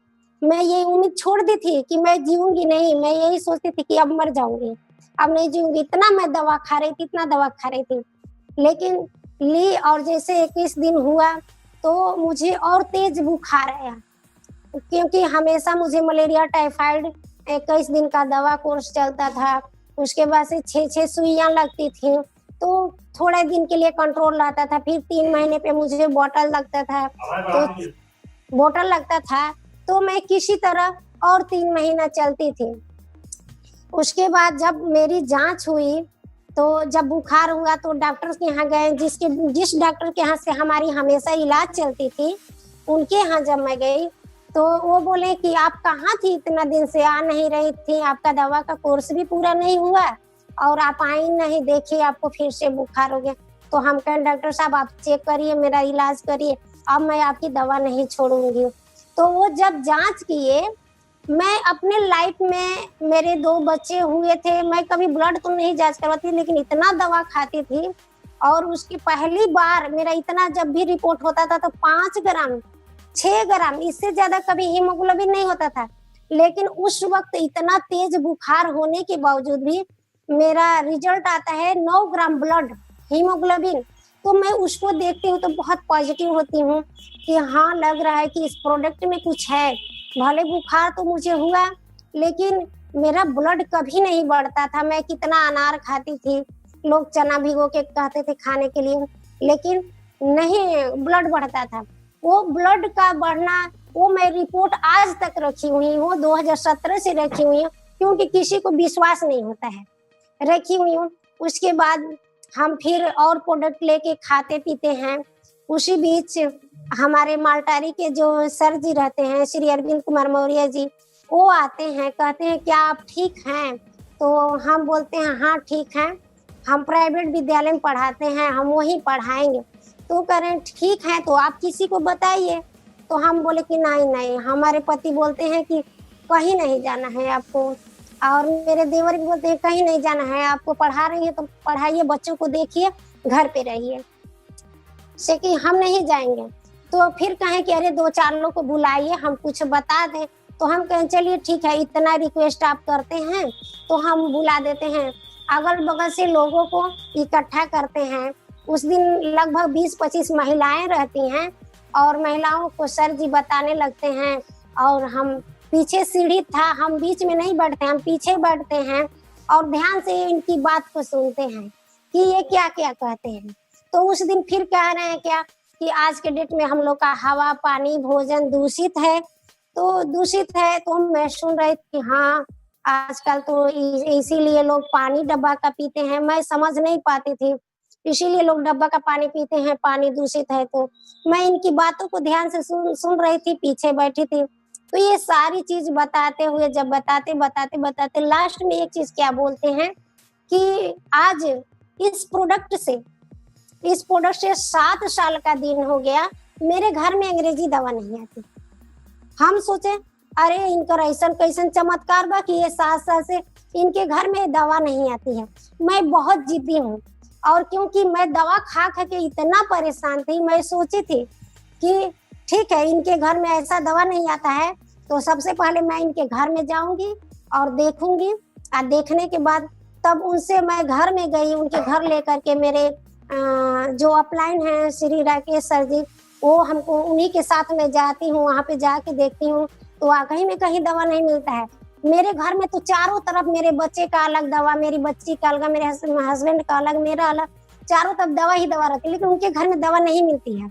मैं ये उम्मीद छोड़ दी थी कि मैं जीऊंगी नहीं, मैं यही सोचती थी कि अब मर जाऊंगी, अब नहीं जीऊंगी। इतना मैं दवा खा रही थी, इतना दवा खा रही थी, लेकिन ली। और जैसे 21 दिन हुआ तो मुझे और तेज बुखार आया, क्योंकि हमेशा मुझे मलेरिया, टाइफाइड 21 दिन का दवा कोर्स चलता था। उसके बाद से 6-6 सुइयां लगती थी, तो थोड़े दिन के लिए कंट्रोल रहता था। फिर 3 महीने पे मुझे बोतल लगता था, तो मैं किसी तरह और 3 महीना चलती थी। उसके बाद जब मेरी जांच हुई, तो जब बुखार हुआ तो डॉक्टर के यहाँ गए, जिस डॉक्टर के यहाँ से हमारी हमेशा इलाज चलती थी, उनके यहाँ जब मैं गई तो वो बोले कि आप कहाँ थी, इतना दिन से आ नहीं रही थी, आपका दवा का कोर्स भी पूरा नहीं हुआ और आप आई नहीं, देखिए आपको फिर से बुखार हो गया। तो हम कहें डॉक्टर साहब आप चेक करिए, मेरा इलाज करिए, अब मैं आपकी दवा नहीं छोड़ूंगी। तो वो जब जांच किए, मैं अपने लाइफ में मेरे 2 बच्चे हुए थे, मैं कभी ब्लड तो नहीं जांच करवाती, लेकिन इतना दवा खाती थी। और उसकी पहली बार मेरा इतना जब भी रिपोर्ट होता था तो 5 ग्राम 6 ग्राम, इससे ज्यादा कभी हीमोग्लोबिन नहीं होता था। लेकिन उस वक्त इतना तेज बुखार होने के बावजूद भी मेरा रिजल्ट आता है 9 ग्राम ब्लड हीमोग्लोबिन। तो मैं उसको देखती हूँ तो बहुत पॉजिटिव होती हूँ कि हाँ, लग रहा है कि इस प्रोडक्ट में कुछ है। भले बुखार तो मुझे हुआ, लेकिन मेरा ब्लड कभी नहीं बढ़ता था। मैं कितना अनार खाती थी, लोग चना भिगो के कहते थे खाने के लिए, लेकिन नहीं ब्लड बढ़ता था। वो ब्लड का बढ़ना, वो मैं रिपोर्ट आज तक रखी हुई हूँ, 2017 से रखी हुई हूँ, क्योंकि किसी को विश्वास नहीं होता है, रखी हुई हूँ। उसके बाद हम फिर और प्रोडक्ट लेके खाते पीते हैं। उसी बीच हमारे मालटारी के जो सर जी रहते हैं, श्री अरविंद कुमार मौर्य जी, वो आते हैं, कहते हैं क्या आप ठीक हैं? तो हम बोलते हैं हाँ ठीक हैं, हम प्राइवेट विद्यालय में पढ़ाते हैं, हम वहीं पढ़ाएंगे। तो कह रहे हैं ठीक है, तो आप किसी को बताइए। तो हम बोले कि नहीं, हमारे पति बोलते हैं कि कहीं नहीं जाना है आपको, और मेरे देवर भी बोलते हैं कहीं नहीं जाना है आपको, पढ़ा रही है तो पढ़ाइए, बच्चों को देखिए, घर पे रहिए, से कि हम नहीं जाएंगे। तो फिर कहें कि अरे 2-4 लोग को बुलाइए, हम कुछ बता दें। तो हम कहें चलिए ठीक है, इतना रिक्वेस्ट आप करते हैं तो हम बुला देते हैं। अगल बगल से लोगों को इकट्ठा करते हैं। उस दिन लगभग 20-25 महिलाएं रहती हैं, और महिलाओं को सर जी बताने लगते हैं। और हम पीछे सीढ़ी था, हम बीच में नहीं बैठते, हम पीछे बैठते हैं और ध्यान से इनकी बात को सुनते हैं कि ये क्या क्या कहते हैं। तो उस दिन फिर कह रहे हैं क्या कि आज के डेट में हम लोग का हवा, पानी, भोजन दूषित है। तो दूषित है तो मैं सुन रही थी हाँ, आजकल तो इसीलिए लोग पानी डब्बा का पीते हैं। मैं समझ नहीं पाती थी, इसीलिए लोग डब्बा का पानी पीते हैं, पानी दूषित है। तो मैं इनकी बातों को ध्यान से सुन रही थी, पीछे बैठी थी। तो ये सारी चीज बताते हुए, जब बताते लास्ट में एक चीज क्या बोलते हैं कि आज इस प्रोडक्ट से 7 साल का दिन हो गया, मेरे घर में अंग्रेजी दवा नहीं आती। हम सोचे अरे इनका ऐसा कैसन चमत्कार बा कि ये 7 साल से इनके घर में दवा नहीं आती है। मैं बहुत जिद्दी हूँ, और क्योंकि मैं दवा खा के इतना परेशान थी, मैं सोची थी कि ठीक है, इनके घर में ऐसा दवा नहीं आता है तो सबसे पहले मैं इनके घर में जाऊंगी और देखूंगी। और देखने के बाद तब उनसे मैं घर में गई, उनके घर लेकर के मेरे जो अपलाइन है श्री राकेश सर जी, वो हमको उन्हीं के साथ में जाती हूँ, वहाँ पे जाके देखती हूँ तो वाकई में कहीं दवा नहीं मिलता है। मेरे घर में तो चारों तरफ मेरे बच्चे का अलग दवा, मेरी बच्ची का अलग, मेरे हस्बैंड का अलग, मेरा अलग, चारों तरफ दवा ही दवा रहती है, लेकिन उनके घर में दवा नहीं मिलती है।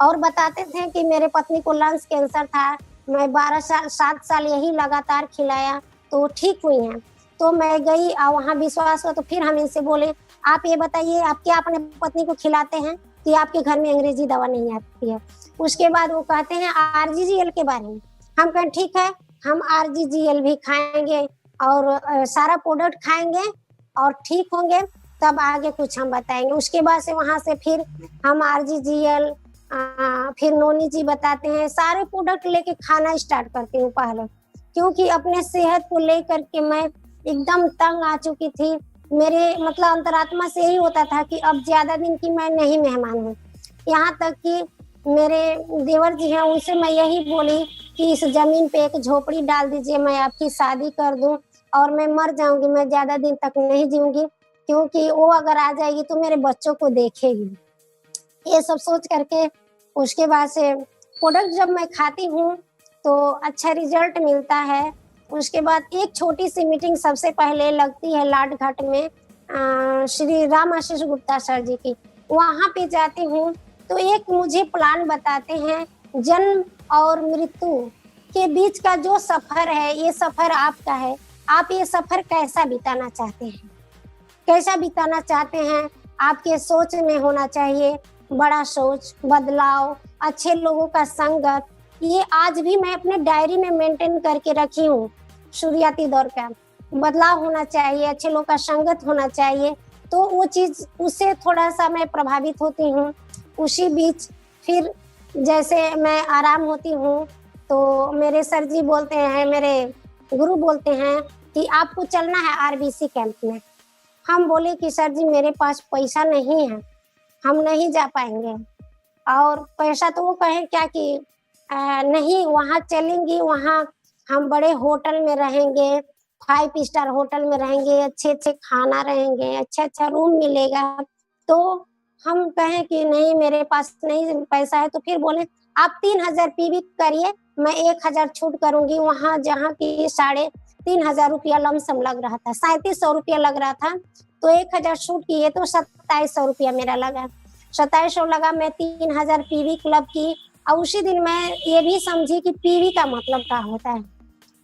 और बताते थे कि मेरे पत्नी को लंग्स कैंसर था, मैं 7 साल यही लगातार खिलाया तो ठीक हुई हैं। तो मैं गई और वहाँ विश्वास हुआ। तो फिर हम इनसे बोले आप ये बताइए आप क्या अपने पत्नी को खिलाते हैं कि आपके घर में अंग्रेजी दवा नहीं आती है। उसके बाद वो कहते हैं RGGL के बारे में। हम कहें ठीक है, हम RGGL भी खाएंगे और सारा प्रोडक्ट खाएंगे और ठीक होंगे, तब आगे कुछ हम बताएंगे। उसके बाद से वहाँ से फिर हम RGGL, फिर नोनी जी बताते हैं, सारे प्रोडक्ट लेके खाना स्टार्ट करती हूँ पहले, क्योंकि अपने सेहत को लेकर के मैं एकदम तंग आ चुकी थी। मेरे मतलब अंतरात्मा से यही होता था कि अब ज्यादा दिन की मैं नहीं मेहमान हूँ। यहाँ तक कि मेरे देवर जी हैं, उनसे मैं यही बोली कि इस जमीन पे एक झोपड़ी डाल दीजिए, मैं आपकी शादी कर दूं और मैं मर जाऊंगी, मैं ज्यादा दिन तक नहीं जीऊंगी, क्योंकि वो अगर आ जाएगी तो मेरे बच्चों को देखेगी। ये सब सोच करके उसके बाद से प्रोडक्ट जब मैं खाती हूँ तो अच्छा रिजल्ट मिलता है। उसके बाद एक छोटी सी मीटिंग सबसे पहले लगती है लाट घाट में श्री राम आशीष गुप्ता सर जी की, वहाँ पे जाती हूँ तो एक मुझे प्लान बताते हैं, जन्म और मृत्यु के बीच का जो सफर है, ये सफर आपका है, आप ये सफर कैसा बिताना चाहते हैं, कैसा बिताना चाहते हैं। आपके सोच में होना चाहिए बड़ा सोच, बदलाव, अच्छे लोगों का संगत। ये आज भी मैं अपने डायरी में मेंटेन करके रखी हूँ शुरुआती दौर का। बदलाव होना चाहिए, अच्छे लोग का संगत होना चाहिए, तो वो चीज उससे थोड़ा सा मैं प्रभावित होती हूँ। उसी बीच फिर जैसे मैं आराम होती हूँ तो मेरे सर जी बोलते हैं, मेरे गुरु बोलते हैं कि आपको चलना है आरबीसी कैंप में। हम बोले कि सर जी मेरे पास पैसा नहीं है, हम नहीं जा पाएंगे। और पैसा तो वो कहे क्या कि नहीं, वहाँ चलेंगी, वहाँ हम बड़े होटल में रहेंगे, 5 स्टार होटल में रहेंगे, अच्छे अच्छे खाना रहेंगे, अच्छा अच्छा रूम मिलेगा। तो हम कहें कि नहीं मेरे पास नहीं पैसा है, तो फिर बोले आप 3000 पीवी करिए, मैं 1000 छूट करूंगी। वहाँ जहाँ की 3500 रुपया लमसम लग रहा था, 3700 रुपया लग रहा था, तो 1000 छूट किए तो 2700 रुपया मेरा लगा। 2700 लगा, मैं 3000 पीवी क्लब की। और उसी दिन मैं ये भी समझी कि पीवी का मतलब क्या होता है।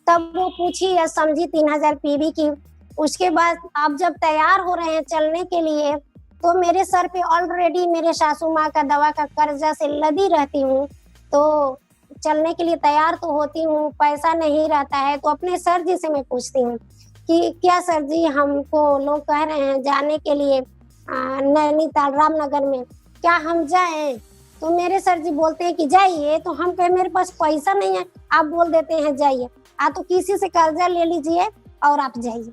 तब वो पूछी या समझी 3000 पीवी की। उसके बाद आप जब तैयार हो रहे हैं चलने के लिए, तो मेरे सर पे ऑलरेडी मेरे सासू माँ का दवा का कर्जा से लदी रहती हूँ, तो चलने के लिए तैयार तो होती हूँ, पैसा नहीं रहता है। तो अपने सर जी से मैं पूछती हूँ कि क्या सर जी हमको लोग कह रहे हैं जाने के लिए नैनीताल रामनगर में, क्या हम जाएं? तो मेरे सर जी बोलते हैं कि जाइए। तो हम कहे मेरे पास पैसा नहीं है, आप बोल देते हैं जाइए, तो किसी से कर्जा ले लीजिए और आप जाइए।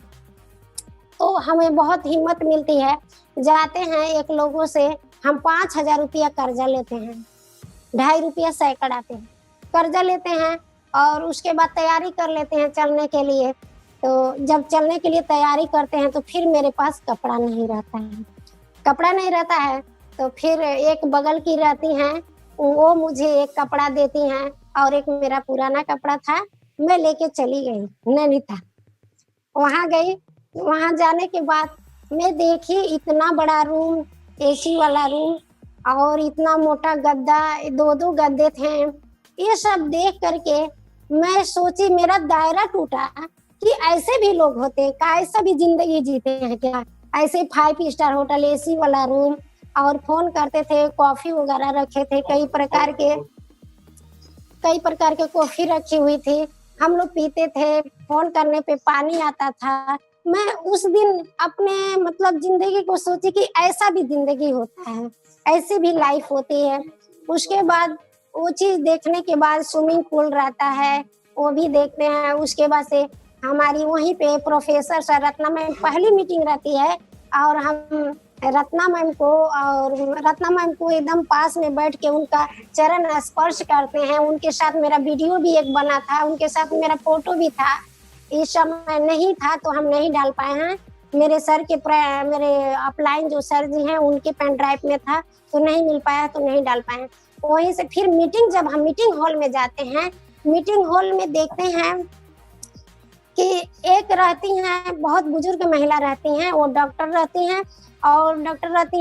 तो हमें बहुत हिम्मत मिलती है, जाते हैं एक लोगों से हम 5000 रुपया कर्जा लेते हैं, 2.5 रुपया सैकड़ आते हैं, कर्जा लेते हैं और उसके बाद तैयारी कर लेते हैं चलने के लिए। तो जब चलने के लिए तैयारी करते हैं तो फिर मेरे पास कपड़ा नहीं रहता है, कपड़ा नहीं रहता है। तो फिर एक बगल की रहती हैं, वो मुझे एक कपड़ा देती हैं और एक मेरा पुराना कपड़ा था, मैं लेके चली गई नैनीताल। वहाँ गई, वहाँ जाने के बाद मैं देखी इतना बड़ा रूम, एसी वाला रूम, और इतना मोटा गद्दा, 2-2 गद्दे थे। ये सब देख करके मैं सोची, मेरा दायरा टूटा कि ऐसे भी लोग होते हैं क्या, ऐसा भी जिंदगी जीते हैं क्या, ऐसे 5 स्टार होटल, एसी वाला रूम, और फोन करते थे, कॉफी वगैरह रखे थे, कई प्रकार के कॉफी रखी हुई थी, हम लोग पीते थे, फोन करने पे पानी आता था। मैं उस दिन अपने मतलब जिंदगी को सोची कि ऐसा भी जिंदगी होता है, ऐसी भी लाइफ होती है। उसके बाद वो चीज देखने के बाद स्विमिंग पूल रहता है, वो भी देखते हैं। उसके बाद से हमारी वहीं पे प्रोफेसर सर रत्ना मैम पहली मीटिंग रहती है, और हम रत्ना मैम को एकदम पास में बैठ के उनका चरण स्पर्श करते हैं। उनके साथ मेरा वीडियो भी एक बना था, उनके साथ मेरा फोटो भी था। इस समय नहीं था तो हम नहीं डाल पाए हैं, मेरे मेरे अपलाइन जो सर जी हैं उनके पेन ड्राइव में था, तो नहीं मिल पाया, तो नहीं डाल पाए। वहीं से फिर जब हम मीटिंग हॉल में जाते हैं, मीटिंग हॉल में देखते हैं कि एक रहती हैं, बहुत बुजुर्ग महिला रहती हैं, वो डॉक्टर रहती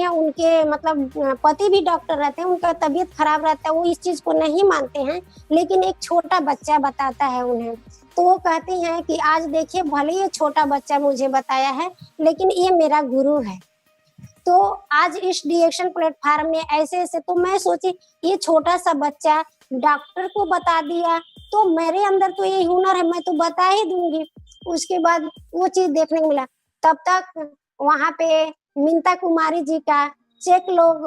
हैं, उनके मतलब पति भी डॉक्टर रहते हैं, उनका तबीयत खराब रहता है, वो इस चीज को नहीं मानते हैं, लेकिन एक छोटा बच्चा बताता है उन्हें। तो वो कहती हैं कि आज देखिए, भले ये छोटा बच्चा मुझे बताया है, लेकिन ये मेरा गुरु है। तो आज इस डीएक्शन प्लेटफार्म में ऐसे तो मैं सोची ये छोटा सा बच्चा डॉक्टर को बता दिया, तो मेरे अंदर तो ये हुनर है, मैं तो बता ही दूंगी। उसके बाद वो चीज देखने को मिला। तब तक वहाँ पे मिंता कुमारी जी का चेक लोग,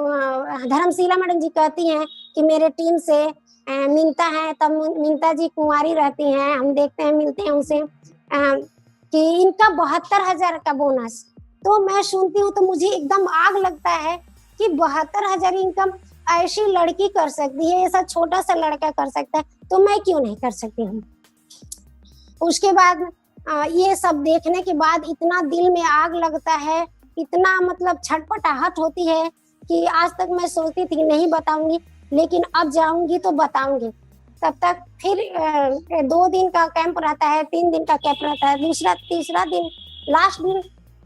धर्मशीला मैडम जी कहती हैं कि मेरे टीम से मिंता है, तब मिंता जी कुमारी रहती हैं, हम देखते हैं, मिलते हैं उनसे कि इनका 72,000 का बोनस। तो मैं सुनती हूँ तो मुझे एकदम आग लगता है कि 72,000 इनकम ऐसी लड़की कर सकती है, ऐसा छोटा सा लड़का कर सकता है, तो मैं क्यों नहीं कर सकती हूँ। उसके बाद ये सब देखने के बाद इतना दिल में आग लगता है, इतना मतलब छटपटाहट होती है कि आज तक मैं सोचती थी नहीं बताऊंगी, लेकिन अब जाऊंगी तो बताऊंगी। तब तक फिर 2 दिन का कैंप रहता है, 3 दिन का कैंप रहता है, तीसरा दिन, लास्ट दिन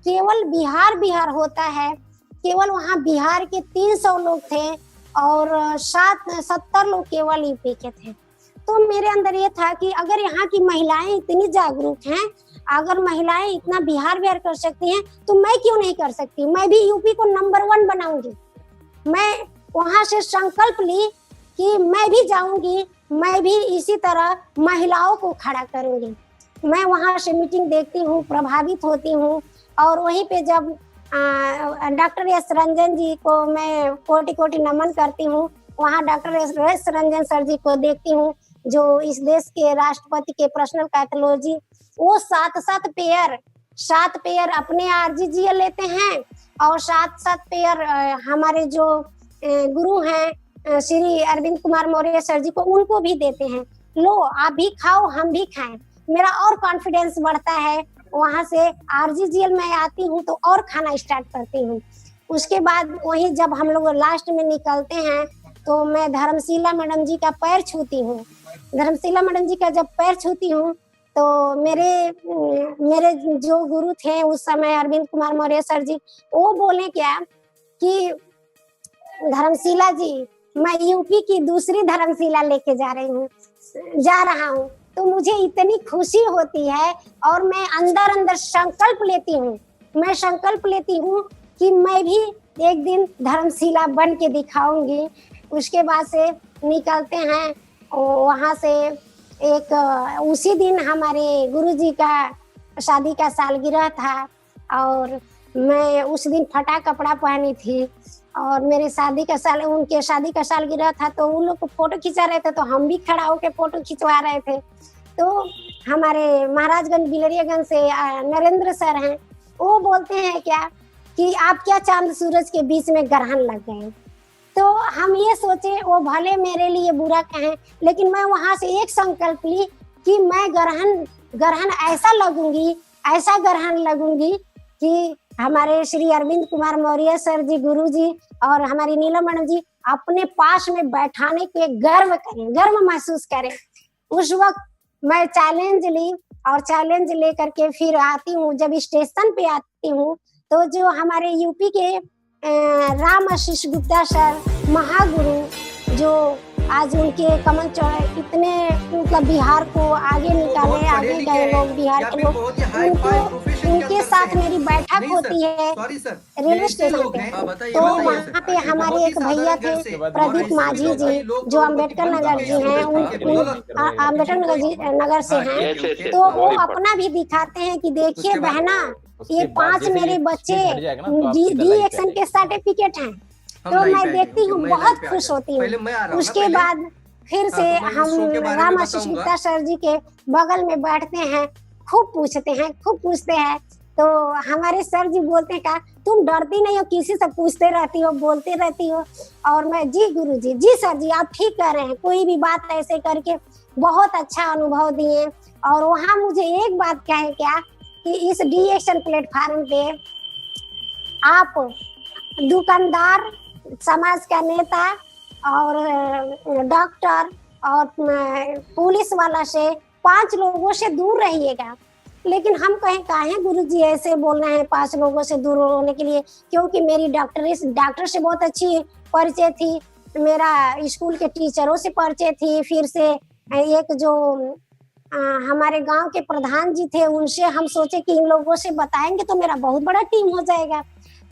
केवल बिहार होता है। केवल वहाँ बिहार के 300 लोग थे और 70 लोग केवल यूपी के थे। तो मेरे अंदर ये था कि अगर यहाँ की महिलाएं इतनी जागरूक हैं, अगर महिलाएं इतना बिहार कर सकती हैं, तो मैं क्यों नहीं कर सकती। मैं भी यूपी को नंबर 1 बनाऊंगी। मैं वहां से संकल्प ली कि मैं भी जाऊंगी, मैं भी इसी तरह महिलाओं को खड़ा करूंगी। मैं वहाँ से मीटिंग देखती हूँ, प्रभावित होती हूँ। और वहीं पे जब डॉक्टर एस रंजन जी को मैं कोटि कोटि नमन करती हूँ। वहाँ डॉक्टर एस रंजन सर जी को देखती हूँ, जो इस देश के राष्ट्रपति के पर्सनल पैथोलॉजी, वो 7 पेयर अपने RGGL लेते हैं और 7 पेयर हमारे जो गुरु हैं श्री अरविंद कुमार मौर्य सर जी को, उनको भी देते हैं। लो आप भी खाओ, हम भी खाएं। मेरा और कॉन्फिडेंस बढ़ता है। वहां से RGGL में आती हूँ तो और खाना स्टार्ट करती हूँ। उसके बाद वही जब हम लोग लास्ट में निकलते हैं तो मैं धर्मशिला मैडम जी का पैर छूती हूँ। धर्मशिला मैडम जी का जब पैर छूती हूँ तो मेरे जो गुरु थे उस समय अरविंद कुमार मौर्य सर जी, वो बोले क्या कि धर्मशिला जी, मैं यूपी की दूसरी धर्मशिला लेके जा रहा हूँ। तो मुझे इतनी खुशी होती है और मैं अंदर संकल्प लेती हूँ कि मैं भी एक दिन धर्मशिला बन के दिखाऊंगी। उसके बाद से निकलते हैं वहाँ से। उसी दिन हमारे गुरुजी का शादी का सालगिरह था और मैं उस दिन फटा कपड़ा पहनी थी और उनके शादी का सालगिरह था। तो उन लोग को फोटो खिंचा रहे थे तो हम भी खड़ा होकर फोटो खिंचवा रहे थे। तो हमारे महाराजगंज बिलरियागंज से नरेंद्र सर हैं, वो बोलते हैं क्या कि आप क्या चांद सूरज के बीच में ग्रहण लग गए। तो हम ये सोचे वो भले मेरे लिए बुरा कहें, लेकिन मैं वहां से एक संकल्प ली कि मैं ग्रहण ऐसा ग्रहण लगूंगी कि हमारे श्री अरविंद कुमार मौर्य सर जी, गुरु जी और हमारी नीलम मैडम जी अपने पास में बैठाने के गर्व महसूस करें। उस वक्त मैं चैलेंज ली और चैलेंज लेकर के फिर आती हूँ। जब स्टेशन पे आती हूँ तो जो हमारे यूपी के राम आशीष गुप्ता सर, महागुरु, जो आज उनके कमल इतने मतलब बिहार को आगे निकाले, आगे गए लोग, बिहार के लोग, उनके साथ मेरी बैठक होती है रेलवे स्टेशन पे। तो वहाँ पे हमारे एक भैया थे प्रदीप माझी जी, जो अम्बेडकर नगर जी हैं, अम्बेडकर नगर से हैं। तो वो अपना भी दिखाते हैं कि देखिए बहना, ये 5 मेरे बच्चे DXN के सर्टिफिकेट हैं। तो मैं देखती हूँ, बहुत खुश होती हूँ। उसके बाद फिर से हम राम आशीष गुप्ता सर जी के बगल में बैठते हैं, खूब पूछते हैं। तो हमारे सर जी बोलते हैं, तुम डरती नहीं हो, किसी से पूछते रहती हो, बोलते रहती हो। और मैं जी गुरुजी, जी सर जी, आप ठीक कह रहे हैं, कोई भी बात ऐसे करके बहुत अच्छा अनुभव दिए। और वहाँ मुझे एक बात कहे क्या कि इस DXN प्लेटफार्म पे आप दुकानदार, समाज का नेता और डॉक्टर और पुलिस वाला से 5 लोगों से दूर रहिएगा। लेकिन हम कहें काहे गुरुजी ऐसे बोल रहे हैं 5 लोगों से दूर होने के लिए, क्योंकि मेरी डॉक्टर से बहुत अच्छी परिचय थी, मेरा स्कूल के टीचरों से परिचय थी। फिर से एक जो हमारे गांव के प्रधान जी थे, उनसे हम सोचे कि इन लोगों से बताएंगे तो मेरा बहुत बड़ा टीम हो जाएगा।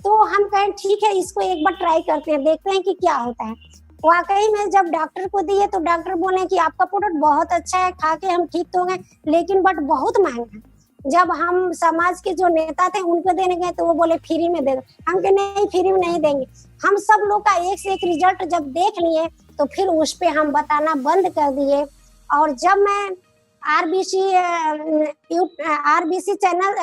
तो हम कहें ठीक है, इसको एक बार ट्राई करते हैं, देखते हैं कि क्या होता है। वाकई में जब डॉक्टर को दिए तो डॉक्टर बोले कि आपका प्रोडक्ट बहुत अच्छा है, खा के हम ठीक तो गए, लेकिन बट बहुत महंगा है। जब हम समाज के जो नेता थे उनको देने गए तो वो बोले फ्री में दे दो। हम कहे नहीं, फ्री में नहीं देंगे। हम सब लोग का एक से एक रिजल्ट जब देख लिए तो फिर उस पे हम बताना बंद कर दिए। और जब मैं RBC चैनल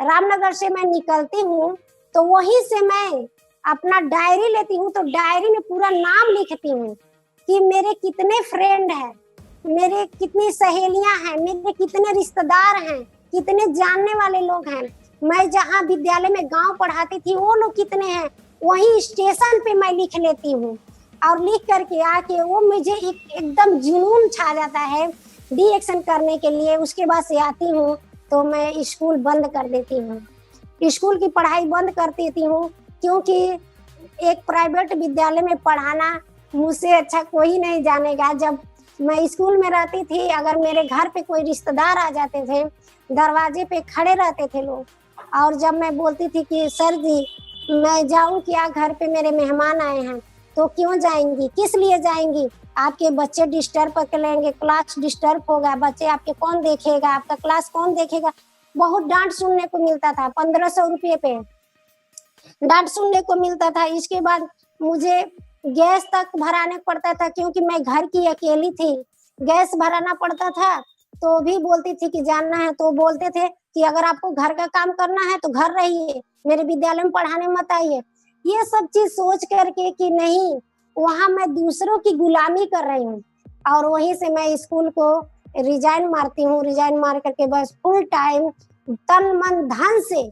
रामनगर से मैं निकलती हूँ तो वहीं से मैं अपना डायरी लेती हूँ। तो डायरी में पूरा नाम लिखती हूँ कि मेरे कितने फ्रेंड हैं, मेरे कितनी सहेलियां हैं, मेरे कितने रिश्तेदार हैं, कितने जानने वाले लोग हैं। मैं जहाँ विद्यालय में गांव पढ़ाती थी वो लोग कितने हैं, वहीं स्टेशन पे मैं लिख लेती हूँ। और लिख करके आके वो मुझे एकदम जुनून छा जाता है DXN करने के लिए। उसके बाद से आती हूँ तो मैं स्कूल बंद कर देती हूँ, स्कूल की पढ़ाई बंद कर देती हूँ, क्योंकि एक प्राइवेट विद्यालय में पढ़ाना मुझसे अच्छा कोई नहीं जानेगा। जब मैं स्कूल में रहती थी, अगर मेरे घर पे कोई रिश्तेदार आ जाते थे, दरवाजे पे खड़े रहते थे लोग, और जब मैं बोलती थी कि सर जी मैं जाऊं क्या, घर पे मेरे मेहमान आए हैं, तो क्यों जाएंगी, किस लिए जाएंगी, आपके बच्चे डिस्टर्ब कर लेंगे, क्लास डिस्टर्ब होगा, बच्चे आपके कौन देखेगा, आपका क्लास कौन देखेगा। बहुत डांट सुनने को मिलता था, 1500 रुपये पे डांट सुनने को मिलता था। इसके बाद मुझे गैस तक भराने पड़ता था, क्योंकि मैं घर की अकेली थी, गैस भराना पड़ता था। तो भी बोलती थी कि जानना है, तो बोलते थे कि अगर आपको घर का काम करना है तो घर रहिए, मेरे विद्यालय में पढ़ाने मत आइए। ये सब चीज सोच करके कि नहीं, वहां मैं दूसरों की गुलामी कर रही हूँ, और वहीं से मैं स्कूल को रिजाइन मारती हूँ। रिजाइन मार करके बस फुल टाइम तन मन धन से,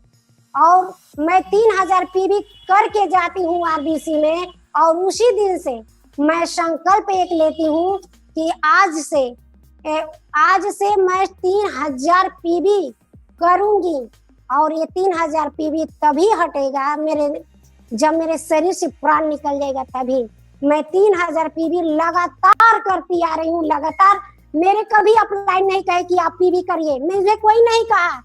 और मैं 3000 पीवी करके जाती हूँ आरबीसी में। और उसी दिन से मैं संकल्प एक लेती हूँ कि आज से मैं 3000 पीवी करूंगी। और ये 3000 पीवी तभी हटेगा जब मेरे शरीर से प्राण निकल जाएगा, तभी। मैं 3000 पीवी लगातार करती आ रही हूँ, लगातार। मेरे कभी अपलाइन नहीं कहे कि आप पीवी करिए, मुझे कोई नहीं कहा।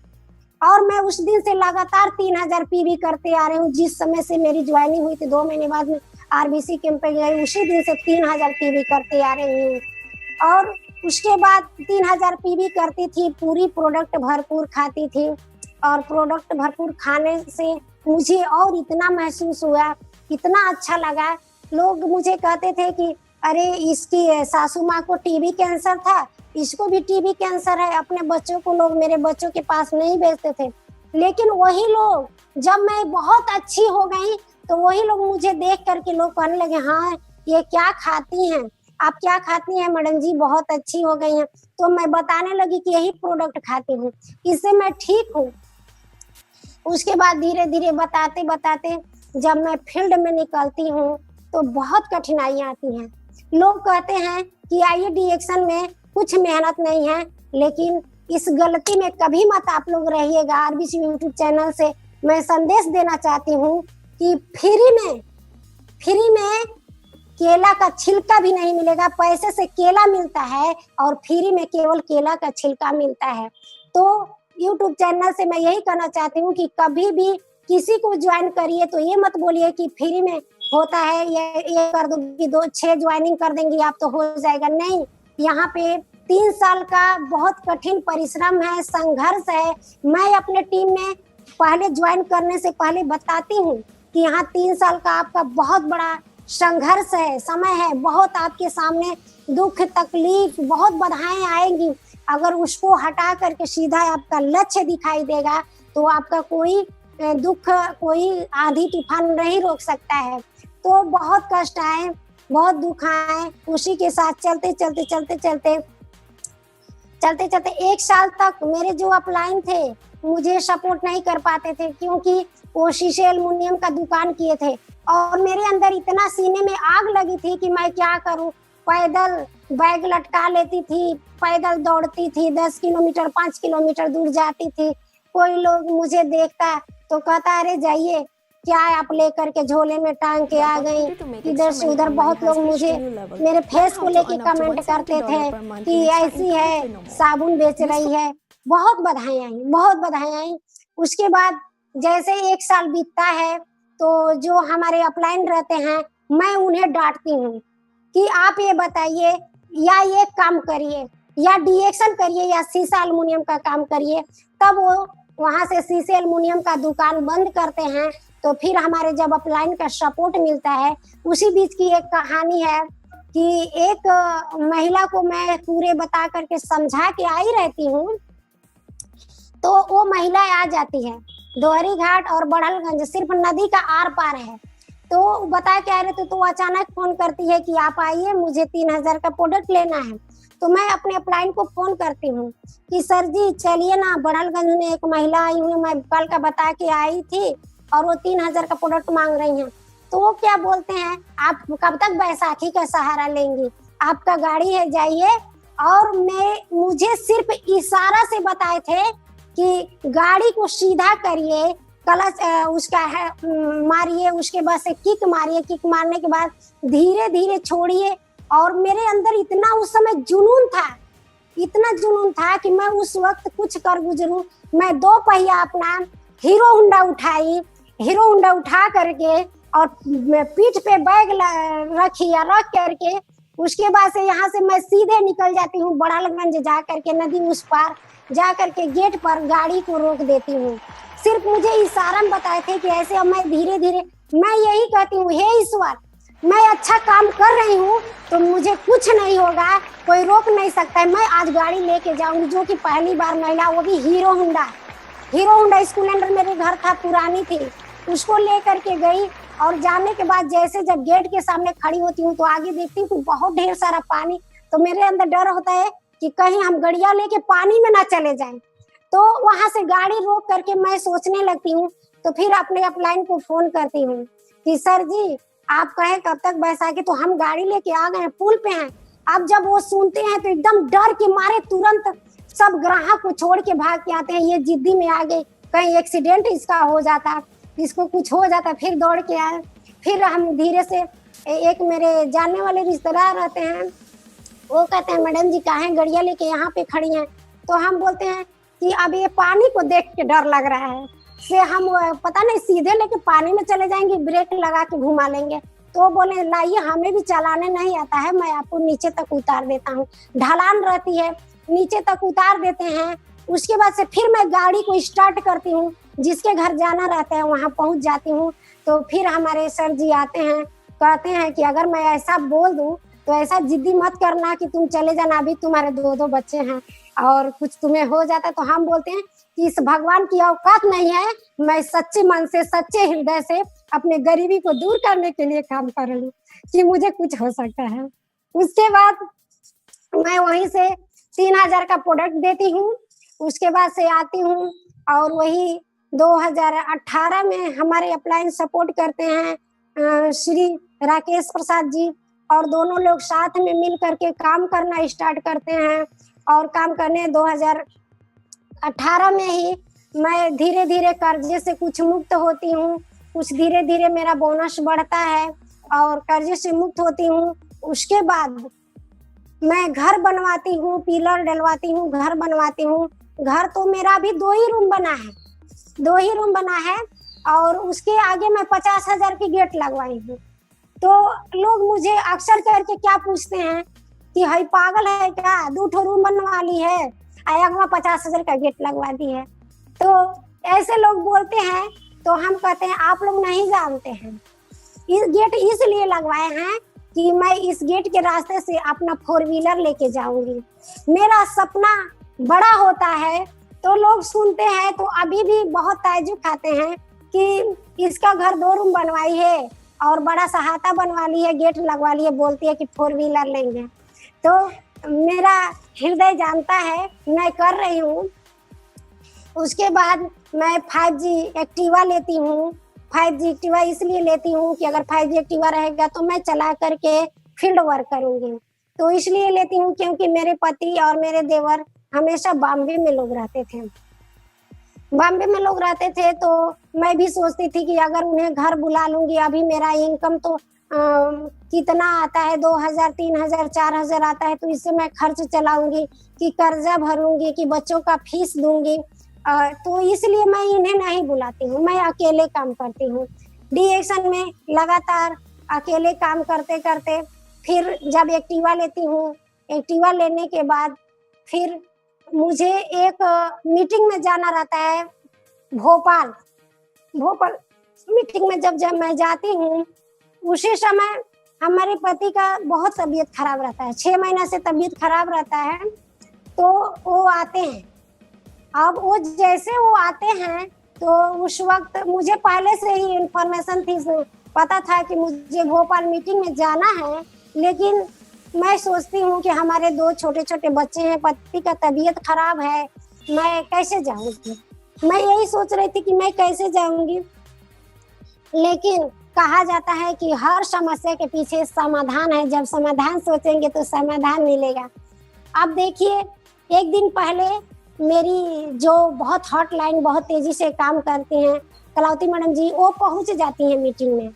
और मैं उस दिन से लगातार 3000 पीवी करते आ रही हूँ। जिस समय से मेरी ज्वाइनिंग हुई थी, 2 महीने बाद में आरबीसी कैंप पे गई, उसी दिन से 3000 पीवी करते आ रही हूँ। और उसके बाद 3000 पीवी करती थी, पूरी प्रोडक्ट भरपूर खाती थी। और प्रोडक्ट भरपूर खाने से मुझे और इतना महसूस हुआ, इतना अच्छा लगा। लोग मुझे कहते थे कि अरे इसकी सासू माँ को टीबी कैंसर था, इसको भी टीबी कैंसर है। अपने बच्चों को लोग मेरे बच्चों के पास नहीं भेजते थे। लेकिन वही लोग, जब मैं बहुत अच्छी हो गई, तो वही लोग मुझे देख करके लोग कहने लगे, हाँ ये क्या खाती हैं, आप क्या खाती हैं मैडम जी, बहुत अच्छी हो गई हैं। तो मैं बताने लगी कि यही प्रोडक्ट खाती हूँ, इससे मैं ठीक हूँ। उसके बाद धीरे धीरे बताते बताते जब मैं फील्ड में निकलती हूँ तो बहुत कठिनाइयाँ आती हैं। लोग कहते हैं कि आईडी एक्शन में कुछ मेहनत नहीं है, लेकिन इस गलती में कभी मत आप लोग रहिएगा। आरबीसी यूट्यूब चैनल से मैं संदेश देना चाहती हूँ कि फ्री में केला का छिलका भी नहीं मिलेगा। पैसे से केला मिलता है और फ्री में केवल केला का छिलका मिलता है। तो यूट्यूब चैनल से मैं यही कहना चाहती हूँ कि कभी भी किसी को ज्वाइन करिए तो ये मत बोलिए कि फ्री में होता है, ये कर दूंगी, 6 ज्वाइनिंग कर देंगी आप तो हो जाएगा। नहीं, यहाँ पे 3 साल का बहुत कठिन परिश्रम है, संघर्ष है। मैं अपने टीम में पहले ज्वाइन करने से पहले बताती हूँ कि यहाँ 3 साल का आपका बहुत बड़ा संघर्ष है, समय है। बहुत आपके सामने दुख तकलीफ, बहुत बाधाएं आएंगी। अगर उसको हटा करके सीधा आपका लक्ष्य दिखाई देगा तो आपका कोई दुख, कोई आंधी तूफान नहीं रोक सकता है। तो बहुत कष्ट आए, बहुत दुख आए, उसी के साथ चलते 1 साल तक मेरे जो अपलाइन थे मुझे सपोर्ट नहीं कर पाते थे, क्योंकि वो शीशे एल्युमिनियम का दुकान किए थे। और मेरे अंदर इतना सीने में आग लगी थी कि मैं क्या करूं। पैदल बैग लटका लेती थी, पैदल दौड़ती थी, 10 किलोमीटर 5 किलोमीटर दूर जाती थी। कोई लोग मुझे देखता तो कहता अरे जाइए, क्या आप लेकर के झोले में टांग के आ गई। इधर से उधर बहुत लोग मुझे मेरे फेस को लेके कमेंट करते थे कि ऐसी है, साबुन बेच रही है। बहुत बधाई आई। उसके बाद जैसे 1 साल बीतता है तो जो हमारे अपलाइन रहते हैं, मैं उन्हें डांटती हूँ कि आप ये बताइए, या ये काम करिए, या डीएक्शन करिए, या शीशा एल्युमिनियम का काम करिए। तब वो वहां से शीशे एल्युमिनियम का दुकान बंद करते हैं। तो फिर हमारे जब अपलाइन का सपोर्ट मिलता है। उसी बीच की एक कहानी है कि एक महिला को मैं पूरे बता करके समझा के आई रहती हूँ, तो वो महिला आ जाती है। दोहरी घाट और बड़हलगंज सिर्फ नदी का आर पार है। तो बता के आ रहे थे, तो अचानक फोन करती है कि आप आइए, मुझे 3000 का प्रोडक्ट लेना है। तो मैं अपने अपलाइन को फोन करती हूँ कि सर जी चलिए ना, बड़हलगंज में एक महिला आई हुई, मैं कल का बता के आई थी और वो 3000 का प्रोडक्ट मांग रही हैं। तो वो क्या बोलते हैं, आप कब तक बैसाखी का सहारा लेंगी, आपका गाड़ी है, जाइए। और मुझे सिर्फ इशारा से बताए थे कि गाड़ी को सीधा करिए, क्लच उसका है मारिए, उसके बाद से किक मारिए, किक मारने के बाद धीरे धीरे छोड़िए। और मेरे अंदर इतना उस समय इतना जुनून था कि मैं उस वक्त कुछ कर गुजरूं। मैं 2 पहिया अपना हीरो होंडा उठा करके और पीठ पे बैग रख करके उसके बाद से यहाँ से मैं सीधे निकल जाती हूँ बड़ालगंज, जा करके नदी उस पार जा करके गेट पर गाड़ी को रोक देती हूँ। सिर्फ मुझे इशारा में बताए थे कि ऐसे। अब मैं धीरे धीरे मैं यही कहती हूँ, हे ईश्वर, मैं अच्छा काम कर रही हूँ तो मुझे कुछ नहीं होगा, कोई रोक नहीं सकता है। मैं आज गाड़ी लेके जाऊंगी, जो कि पहली बार महिला, वो भी हीरो होंडा स्प्लेंडर मेरे घर था, पुरानी थी, उसको लेकर के गई। और जाने के बाद जैसे जब गेट के सामने खड़ी होती हूँ तो आगे देखती हूँ तो बहुत ढेर सारा पानी। तो मेरे अंदर डर होता है कि कहीं हम गड़िया लेके पानी में ना चले जाएं। तो वहां से गाड़ी रोक करके मैं सोचने लगती हूँ। तो फिर अपने अपलाइन को फोन करती हूँ कि सर जी, आप कहे कब तक बैसाखी, तो हम गाड़ी लेके आ गए हैं, पुल पे हैं। अब जब वो सुनते हैं तो एकदम डर के मारे तुरंत सब ग्राहक को छोड़ के भाग के आते हैं। ये जिद्दी में आ गए, कहीं एक्सीडेंट इसका हो जाता, इसको कुछ हो जाता। फिर दौड़ के आए। फिर हम धीरे से, एक मेरे जानने वाले रिश्तेदार रहते हैं, वो कहते हैं मैडम जी काहे गड़िया लेके यहाँ पे खड़ी हैं। तो हम बोलते हैं कि अब ये पानी को देख के डर लग रहा है, से हम पता नहीं सीधे लेके पानी में चले जाएंगे, ब्रेक लगा के घुमा लेंगे। तो वो बोले लाइए, हमें भी चलाने नहीं आता है, मैं आपको नीचे तक उतार देता हूँ। ढलान रहती है, नीचे तक उतार देते हैं। उसके बाद से फिर मैं गाड़ी को स्टार्ट करती हूँ, जिसके घर जाना रहता है वहां पहुंच जाती हूँ। तो फिर हमारे सर जी आते हैं, कहते हैं कि अगर मैं ऐसा बोल दूं तो ऐसा जिद्दी मत करना कि तुम चले जाना, अभी तुम्हारे 2 बच्चे हैं और कुछ तुम्हें हो जाता। तो हम बोलते हैं कि इस भगवान की औकात नहीं है, मैं सच्चे मन से, सच्चे हृदय से अपने गरीबी को दूर करने के लिए काम कर रही हूँ कि मुझे कुछ हो सकता है। उसके बाद मैं वहीं से 3000 का प्रोडक्ट देती हूँ। उसके बाद से आती हूँ और वही 2018 में हमारे अपलाइन सपोर्ट करते हैं श्री राकेश प्रसाद जी, और दोनों लोग साथ में मिल करके काम करना स्टार्ट करते हैं। और काम करने 2018 में ही मैं धीरे धीरे कर्जे से कुछ मुक्त होती हूँ। कुछ धीरे धीरे मेरा बोनस बढ़ता है और कर्जे से मुक्त होती हूँ। उसके बाद मैं घर बनवाती हूँ, पिलर डलवाती हूँ, घर बनवाती हूँ। घर तो मेरा अभी 2 ही रूम बना है और उसके आगे मैं 50,000 की गेट लगवाई हूँ। तो लोग मुझे अक्सर करके क्या पूछते हैं कि हई पागल है क्या, 2 रूम बनवा ली है, आया 50,000 का गेट लगवा दी है। तो ऐसे लोग बोलते हैं। तो हम कहते हैं आप लोग नहीं जानते हैं, इस गेट इसलिए लगवाए हैं कि मैं इस गेट के रास्ते से अपना 4 व्हीलर लेके जाऊंगी। मेरा सपना बड़ा होता है। तो लोग सुनते हैं तो अभी भी बहुत ताज्जुब खाते हैं कि इसका घर 2 रूम बनवाई है और बड़ा सहाता बनवा ली है, गेट लगवा ली है, बोलती है कि 4 व्हीलर लेंगे। तो मेरा हृदय जानता है मैं कर रही हूँ। उसके बाद मैं 5G एक्टिवा लेती हूँ। 5G एक्टिवा इसलिए लेती हूँ कि अगर 5G एक्टिवा रहेगा तो मैं चला करके फील्ड वर्क करूंगी। तो इसलिए लेती हूँ क्योंकि मेरे पति और मेरे देवर हमेशा बॉम्बे में लोग रहते थे। तो मैं भी सोचती थी कि अगर उन्हें घर बुला लूंगी, अभी मेरा इनकम तो कितना आता है, 2000, 3000, 4000 आता है, तो इससे मैं खर्च चलाऊंगी कि कर्जा भरूंगी कि बच्चों का फीस दूंगी। तो इसलिए मैं इन्हें नहीं बुलाती हूँ, मैं अकेले काम करती हूँ। डीएक्शन में लगातार अकेले काम करते करते फिर जब एक्टिवा लेती हूँ, एक्टिवा लेने के बाद फिर मुझे एक मीटिंग में जाना रहता है भोपाल मीटिंग में जब मैं जाती हूँ, उसी समय हमारे पति का बहुत तबीयत खराब रहता है, 6 महीना से तबीयत खराब रहता है। तो वो आते हैं। अब वो जैसे वो आते हैं तो उस वक्त मुझे पहले से ही इंफॉर्मेशन थी, पता था कि मुझे भोपाल मीटिंग में जाना है। लेकिन मैं सोचती हूँ कि हमारे 2 छोटे छोटे बच्चे हैं, पति का तबीयत खराब है, मैं कैसे जाऊंगी। मैं यही सोच रही थी कि मैं कैसे जाऊंगी। लेकिन कहा जाता है कि हर समस्या के पीछे समाधान है, जब समाधान सोचेंगे तो समाधान मिलेगा। अब देखिए, एक दिन पहले मेरी जो बहुत हॉटलाइन बहुत तेजी से काम करती हैं कलावती मैडम जी, वो पहुंच जाती हैं मीटिंग में।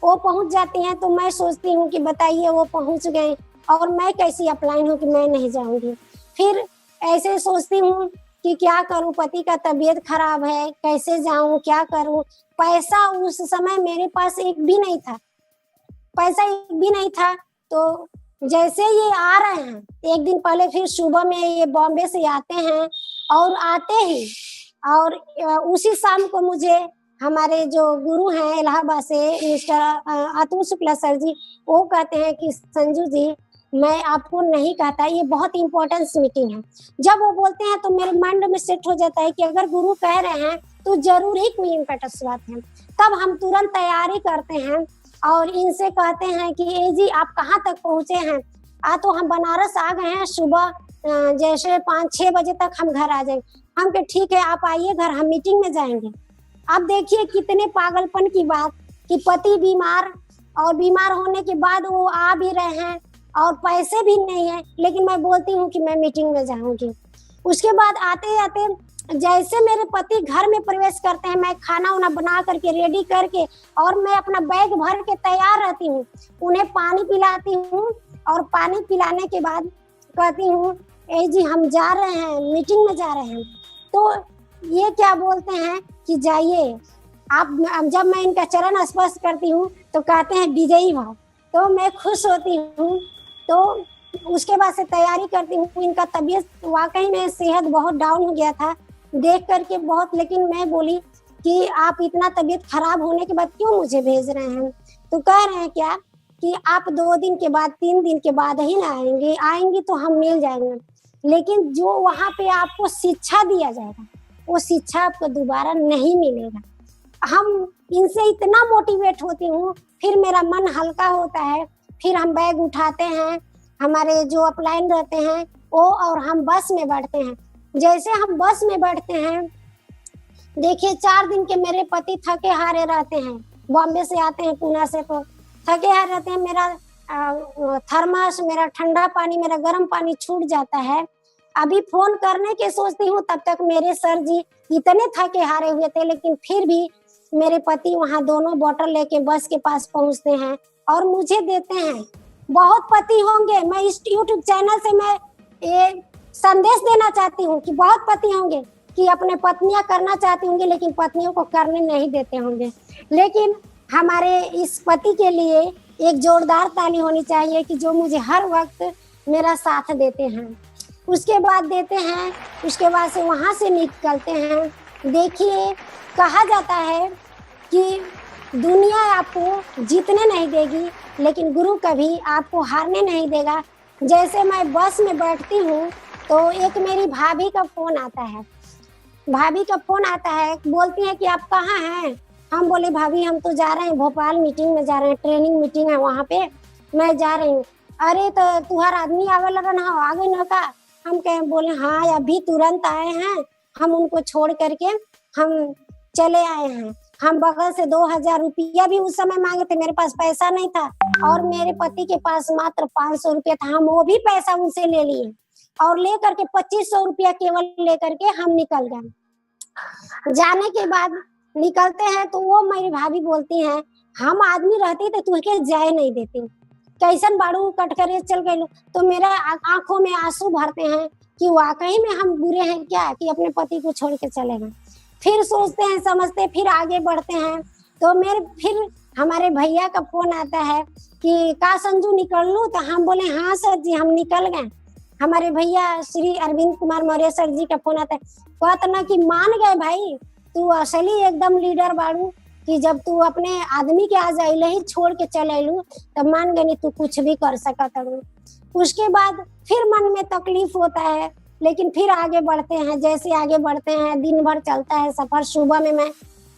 वो पहुंच जाती हैं तो मैं सोचती हूँ कि बताइए वो पहुंच गए और मैं कैसी अपलाइन हूँ कि मैं नहीं जाऊंगी। फिर ऐसे सोचती हूँ कि क्या करूँ, पति का तबीयत खराब है, कैसे जाऊं, क्या करूं। पैसा उस समय मेरे पास एक भी नहीं था। तो जैसे ये आ रहे हैं, एक दिन पहले फिर सुबह में ये बॉम्बे से आते हैं और आते ही और उसी शाम को मुझे हमारे जो गुरु हैं इलाहाबाद से मिस्टर अतुल शुक्ला सर जी, वो कहते हैं कि संजू जी मैं आपको नहीं कहता, ये बहुत इंपॉर्टेंट मीटिंग है। जब वो बोलते हैं तो मेरे माइंड में सेट हो जाता है कि अगर गुरु कह रहे हैं तो जरूर ही कोई इम्पोर्टेंस बात है। तब हम तुरंत तैयारी करते हैं और इनसे कहते हैं कि ए जी आप कहाँ तक पहुँचे हैं? तो हम बनारस आ गए हैं, सुबह जैसे 5-6 बजे तक हम घर आ जाएंगे। हम के ठीक है आप आइए घर, हम मीटिंग में जाएंगे। आप देखिए कितने पागलपन की बात कि पति बीमार और बीमार होने के बाद वो आ भी रहे हैं और पैसे भी नहीं है, लेकिन मैं बोलती हूँ कि मैं मीटिंग में जाऊंगी। उसके बाद आते आते जैसे मेरे पति घर में प्रवेश करते हैं, मैं खाना वाना बना करके रेडी करके और मैं अपना बैग भर के तैयार रहती हूँ, उन्हें पानी पिलाती हूँ और पानी पिलाने के बाद कहती हूँ ए जी हम जा रहे हैं, मीटिंग में जा रहे हैं। तो ये क्या बोलते हैं कि जाइए आप। जब मैं इनका चरण स्पर्श करती हूँ तो कहते हैं विजयी भव, तो मैं खुश होती हूँ। तो उसके बाद से तैयारी करती हूँ। इनका तबीयत वाकई में सेहत बहुत डाउन हो गया था देख करके बहुत, लेकिन मैं बोली कि आप इतना तबीयत खराब होने के बाद क्यों मुझे भेज रहे हैं? तो कह रहे हैं क्या कि आप 2 दिन के बाद 3 दिन के बाद ही ना आएंगी तो हम मिल जाएंगे, लेकिन जो वहाँ पे आपको शिक्षा दिया जाएगा वो शिक्षा आपको दोबारा नहीं मिलेगा। हम इनसे इतना मोटिवेट होती हूँ, फिर मेरा मन हल्का होता है। फिर हम बैग उठाते हैं, हमारे जो अपलाइन रहते हैं वो, और हम बस में बैठते हैं। जैसे हम बस में बैठते हैं, देखिए 4 दिन के मेरे पति थके हारे रहते हैं, बॉम्बे से आते हैं पूना से, तो थके हारे रहते हैं। मेरा थर्मस, मेरा ठंडा पानी, मेरा गर्म पानी छूट जाता है। अभी फोन करने के सोचती हूँ तब तक मेरे सर जी इतने थके हारे हुए थे, लेकिन फिर भी मेरे पति वहाँ दोनों बोतल लेके बस के पास पहुँचते हैं और मुझे देते हैं। बहुत पति होंगे, मैं इस YouTube चैनल से मैं ये संदेश देना चाहती हूँ कि बहुत पति होंगे कि अपने पत्नियां करना चाहती होंगी लेकिन पत्नियों को करने नहीं देते होंगे, लेकिन हमारे इस पति के लिए एक जोरदार ताली होनी चाहिए कि जो मुझे हर वक्त मेरा साथ देते हैं। उसके बाद देते हैं, उसके बाद से वहाँ से निकलते हैं। देखिए कहा जाता है कि दुनिया आपको जीतने नहीं देगी, लेकिन गुरु कभी आपको हारने नहीं देगा। जैसे मैं बस में बैठती हूँ तो एक मेरी भाभी का फोन आता है, बोलती है कि आप कहाँ हैं? हम बोले भाभी हम तो जा रहे हैं भोपाल, मीटिंग में जा रहे हैं, ट्रेनिंग मीटिंग है वहाँ पे, मैं जा रही हूँ। अरे तो तुम्हारा आदमी आवे लगा ना, आ गई ना का? हम बोले हाँ अभी तुरंत आए हैं, हम उनको छोड़ करके हम चले आए हैं। हम बगल से 2000 रुपया भी उस समय मांगे थे, मेरे पास पैसा नहीं था और मेरे पति के पास मात्र 500 रुपया था। हम वो भी पैसा उनसे ले लिए और लेकर के 2500 रुपया केवल लेकर के हम निकल गए। जाने के बाद निकलते हैं तो वो मेरी भाभी बोलती हैं हम आदमी रहती तो तुझे जाए नहीं देती, कैसन बाड़ू कट कर चल गए। तो मेरा आंखों में आंसू भरते हैं कि वाकई में हम बुरे हैं क्या कि अपने पति को छोड़ के चले गए। फिर सोचते हैं, समझते, फिर आगे बढ़ते हैं। तो फिर हमारे भैया का फोन आता है कि का संजू निकल लूं? तो हम बोले हाँ सर जी हम निकल गए। हमारे भैया श्री अरविंद कुमार मौर्य सर जी का फोन आता है, कहता ना कि मान गए भाई तू असली एकदम लीडर बाड़ू कि जब तू अपने आदमी के आज अले ही छोड़ के चल अलू तब मान गए तू कुछ भी कर सकता। उसके बाद फिर मन में तकलीफ होता है, लेकिन फिर आगे बढ़ते हैं। जैसे आगे बढ़ते हैं दिन भर चलता है सफर। सुबह में मैं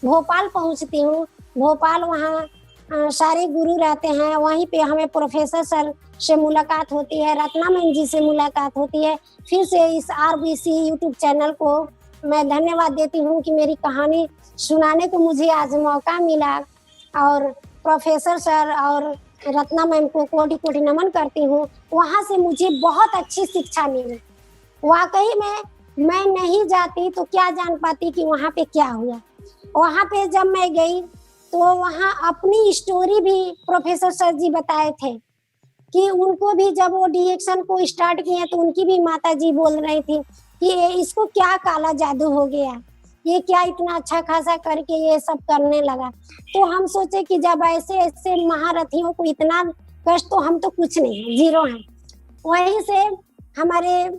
भोपाल पहुंचती हूँ। भोपाल वहाँ सारे गुरु रहते हैं, वहीं पे हमें प्रोफेसर सर से मुलाकात होती है, रत्ना मैम जी से मुलाकात होती है। फिर से इस RBC यूट्यूब चैनल को मैं धन्यवाद देती हूँ कि मेरी कहानी सुनाने को मुझे आज मौका मिला और प्रोफेसर सर और रत्ना मैम को कोटि कोटि नमन करती हूँ। वहाँ से मुझे बहुत अच्छी शिक्षा मिली। वाकई में मैं नहीं जाती तो क्या जान पाती कि वहाँ पे क्या हुआ। वहाँ पे जब मैं गई तो वहाँ अपनी स्टोरी भी प्रोफेसर सर जी बताए थे कि उनको भी जब वो डिएक्शन को स्टार्ट किए तो उनकी भी माता जी बोल रही थी कि इसको क्या काला जादू हो गया, ये क्या इतना अच्छा खासा करके ये सब करने लगा। तो हम सोचे कि जब ऐसे ऐसे महारथियों को इतना कष्ट तो हम तो कुछ नहीं है, जीरो हैं। वहीं से हमारे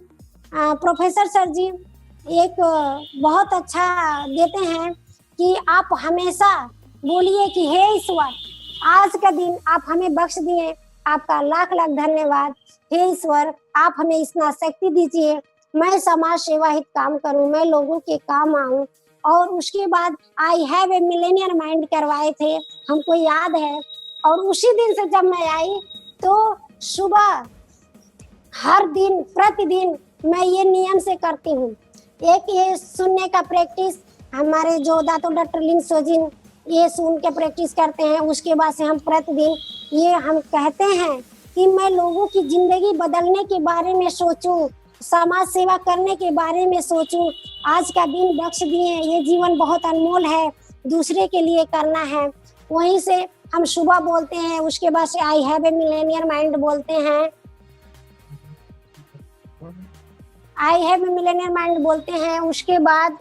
प्रोफेसर सर जी एक बहुत अच्छा देते हैं कि आप हमेशा बोलिए कि हे ईश्वर, आज का दिन आप हमें बख्श दिए, आपका लाख लाख धन्यवाद। हे ईश्वर, आप हमें इतना शक्ति दीजिए, मैं समाज सेवा हित काम करूं, मैं लोगों के काम आऊं। और उसके बाद I have a Millionaire mind करवाए थे, हमको याद है। और उसी दिन से जब मैं आई तो सुबह हर दिन प्रतिदिन मैं ये नियम से करती हूँ। एक ये सुनने का प्रैक्टिस, हमारे जो दातो डॉक्टर लिंग सोजिन ये सुन के प्रैक्टिस करते हैं। उसके बाद से हम प्रतिदिन ये हम कहते हैं कि मैं लोगों की जिंदगी बदलने के बारे में सोचूं, समाज सेवा करने के बारे में सोचूं। आज का दिन बख्श दिए, ये जीवन बहुत अनमोल है, दूसरे के लिए करना है। वहीं से हम सुबह बोलते हैं, उसके बाद से I have a Millionaire mind बोलते हैं, I have a Millionaire mind बोलते हैं। उसके बाद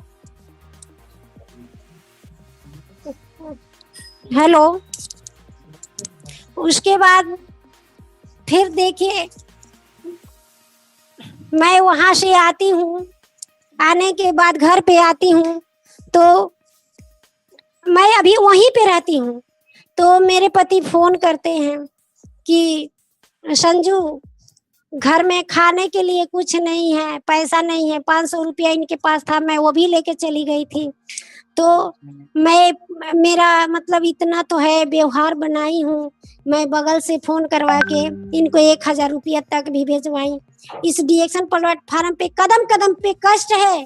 हेलो, उसके बाद फिर देखिए मैं वहां से आती हूँ, आने के बाद घर पे आती हूँ तो मैं अभी वहीं पे रहती हूँ। तो मेरे पति फोन करते हैं कि संजू घर में खाने के लिए कुछ नहीं है, पैसा नहीं है। 500 रुपया इनके पास था, मैं वो भी लेके चली गई थी। तो मैं मेरा मतलब इतना तो है, व्यवहार बनाई हूँ, मैं बगल से फोन करवा के इनको 1000 रुपया तक भी भेजवाई। इस डीएक्शन प्लेटफॉर्म पे कदम कदम पे कष्ट है,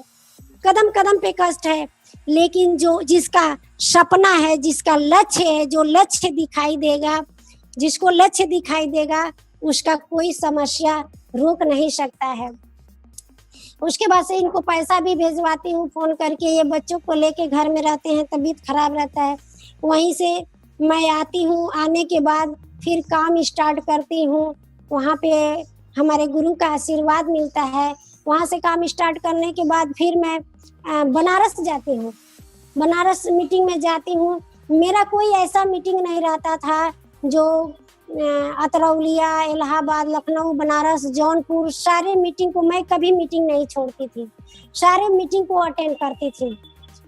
कदम कदम पे कष्ट है, लेकिन जो जिसका सपना है, जिसका लक्ष्य है, जो लक्ष्य दिखाई देगा, जिसको लक्ष्य दिखाई देगा, उसका कोई समस्या रोक नहीं सकता है। उसके बाद से इनको पैसा भी भेजवाती हूँ फोन करके। ये बच्चों को लेके घर में रहते हैं, तबीयत खराब रहता है। वहीं से मैं आती हूँ, आने के बाद फिर काम स्टार्ट करती हूँ। वहाँ पे हमारे गुरु का आशीर्वाद मिलता है। वहाँ से काम स्टार्ट करने के बाद फिर मैं बनारस जाती हूँ। बनारस मीटिंग में जाती हूँ। मेरा कोई ऐसा मीटिंग नहीं रहता था जो अतरौलिया, इलाहाबाद, लखनऊ, बनारस, जौनपुर, सारे मीटिंग को मैं कभी मीटिंग नहीं छोड़ती थी, सारे मीटिंग को अटेंड करती थी,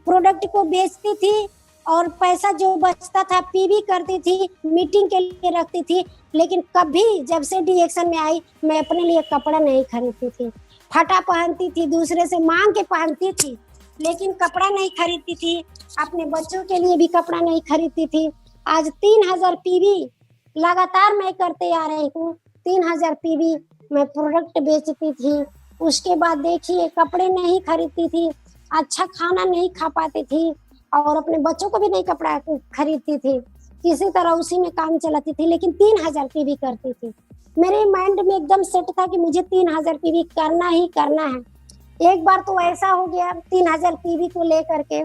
प्रोडक्ट को बेचती थी और पैसा जो बचता था पीवी करती थी, मीटिंग के लिए रखती थी। लेकिन कभी जब से डीएक्शन में आई मैं अपने लिए कपड़ा नहीं खरीदती थी। फटा पहनती थी, दूसरे से मांग के पहनती थी, लेकिन कपड़ा नहीं खरीदती थी। अपने बच्चों के लिए भी कपड़ा नहीं खरीदती थी। आज 3000 पीवी लगातार मैं करते आ रही हूँ। 3000 पीवी मैं प्रोडक्ट बेचती थी। उसके बाद देखिए कपड़े नहीं खरीदती थी, अच्छा खाना नहीं खा पाती थी और अपने बच्चों को भी नहीं कपड़ा खरीदती थी। किसी तरह उसी में काम चलाती थी, लेकिन 3000 पीवी करती थी। मेरे माइंड में एकदम सेट था कि मुझे 3000 पीवी करना ही करना है। एक बार तो ऐसा हो गया 3000 पीवी को लेकर के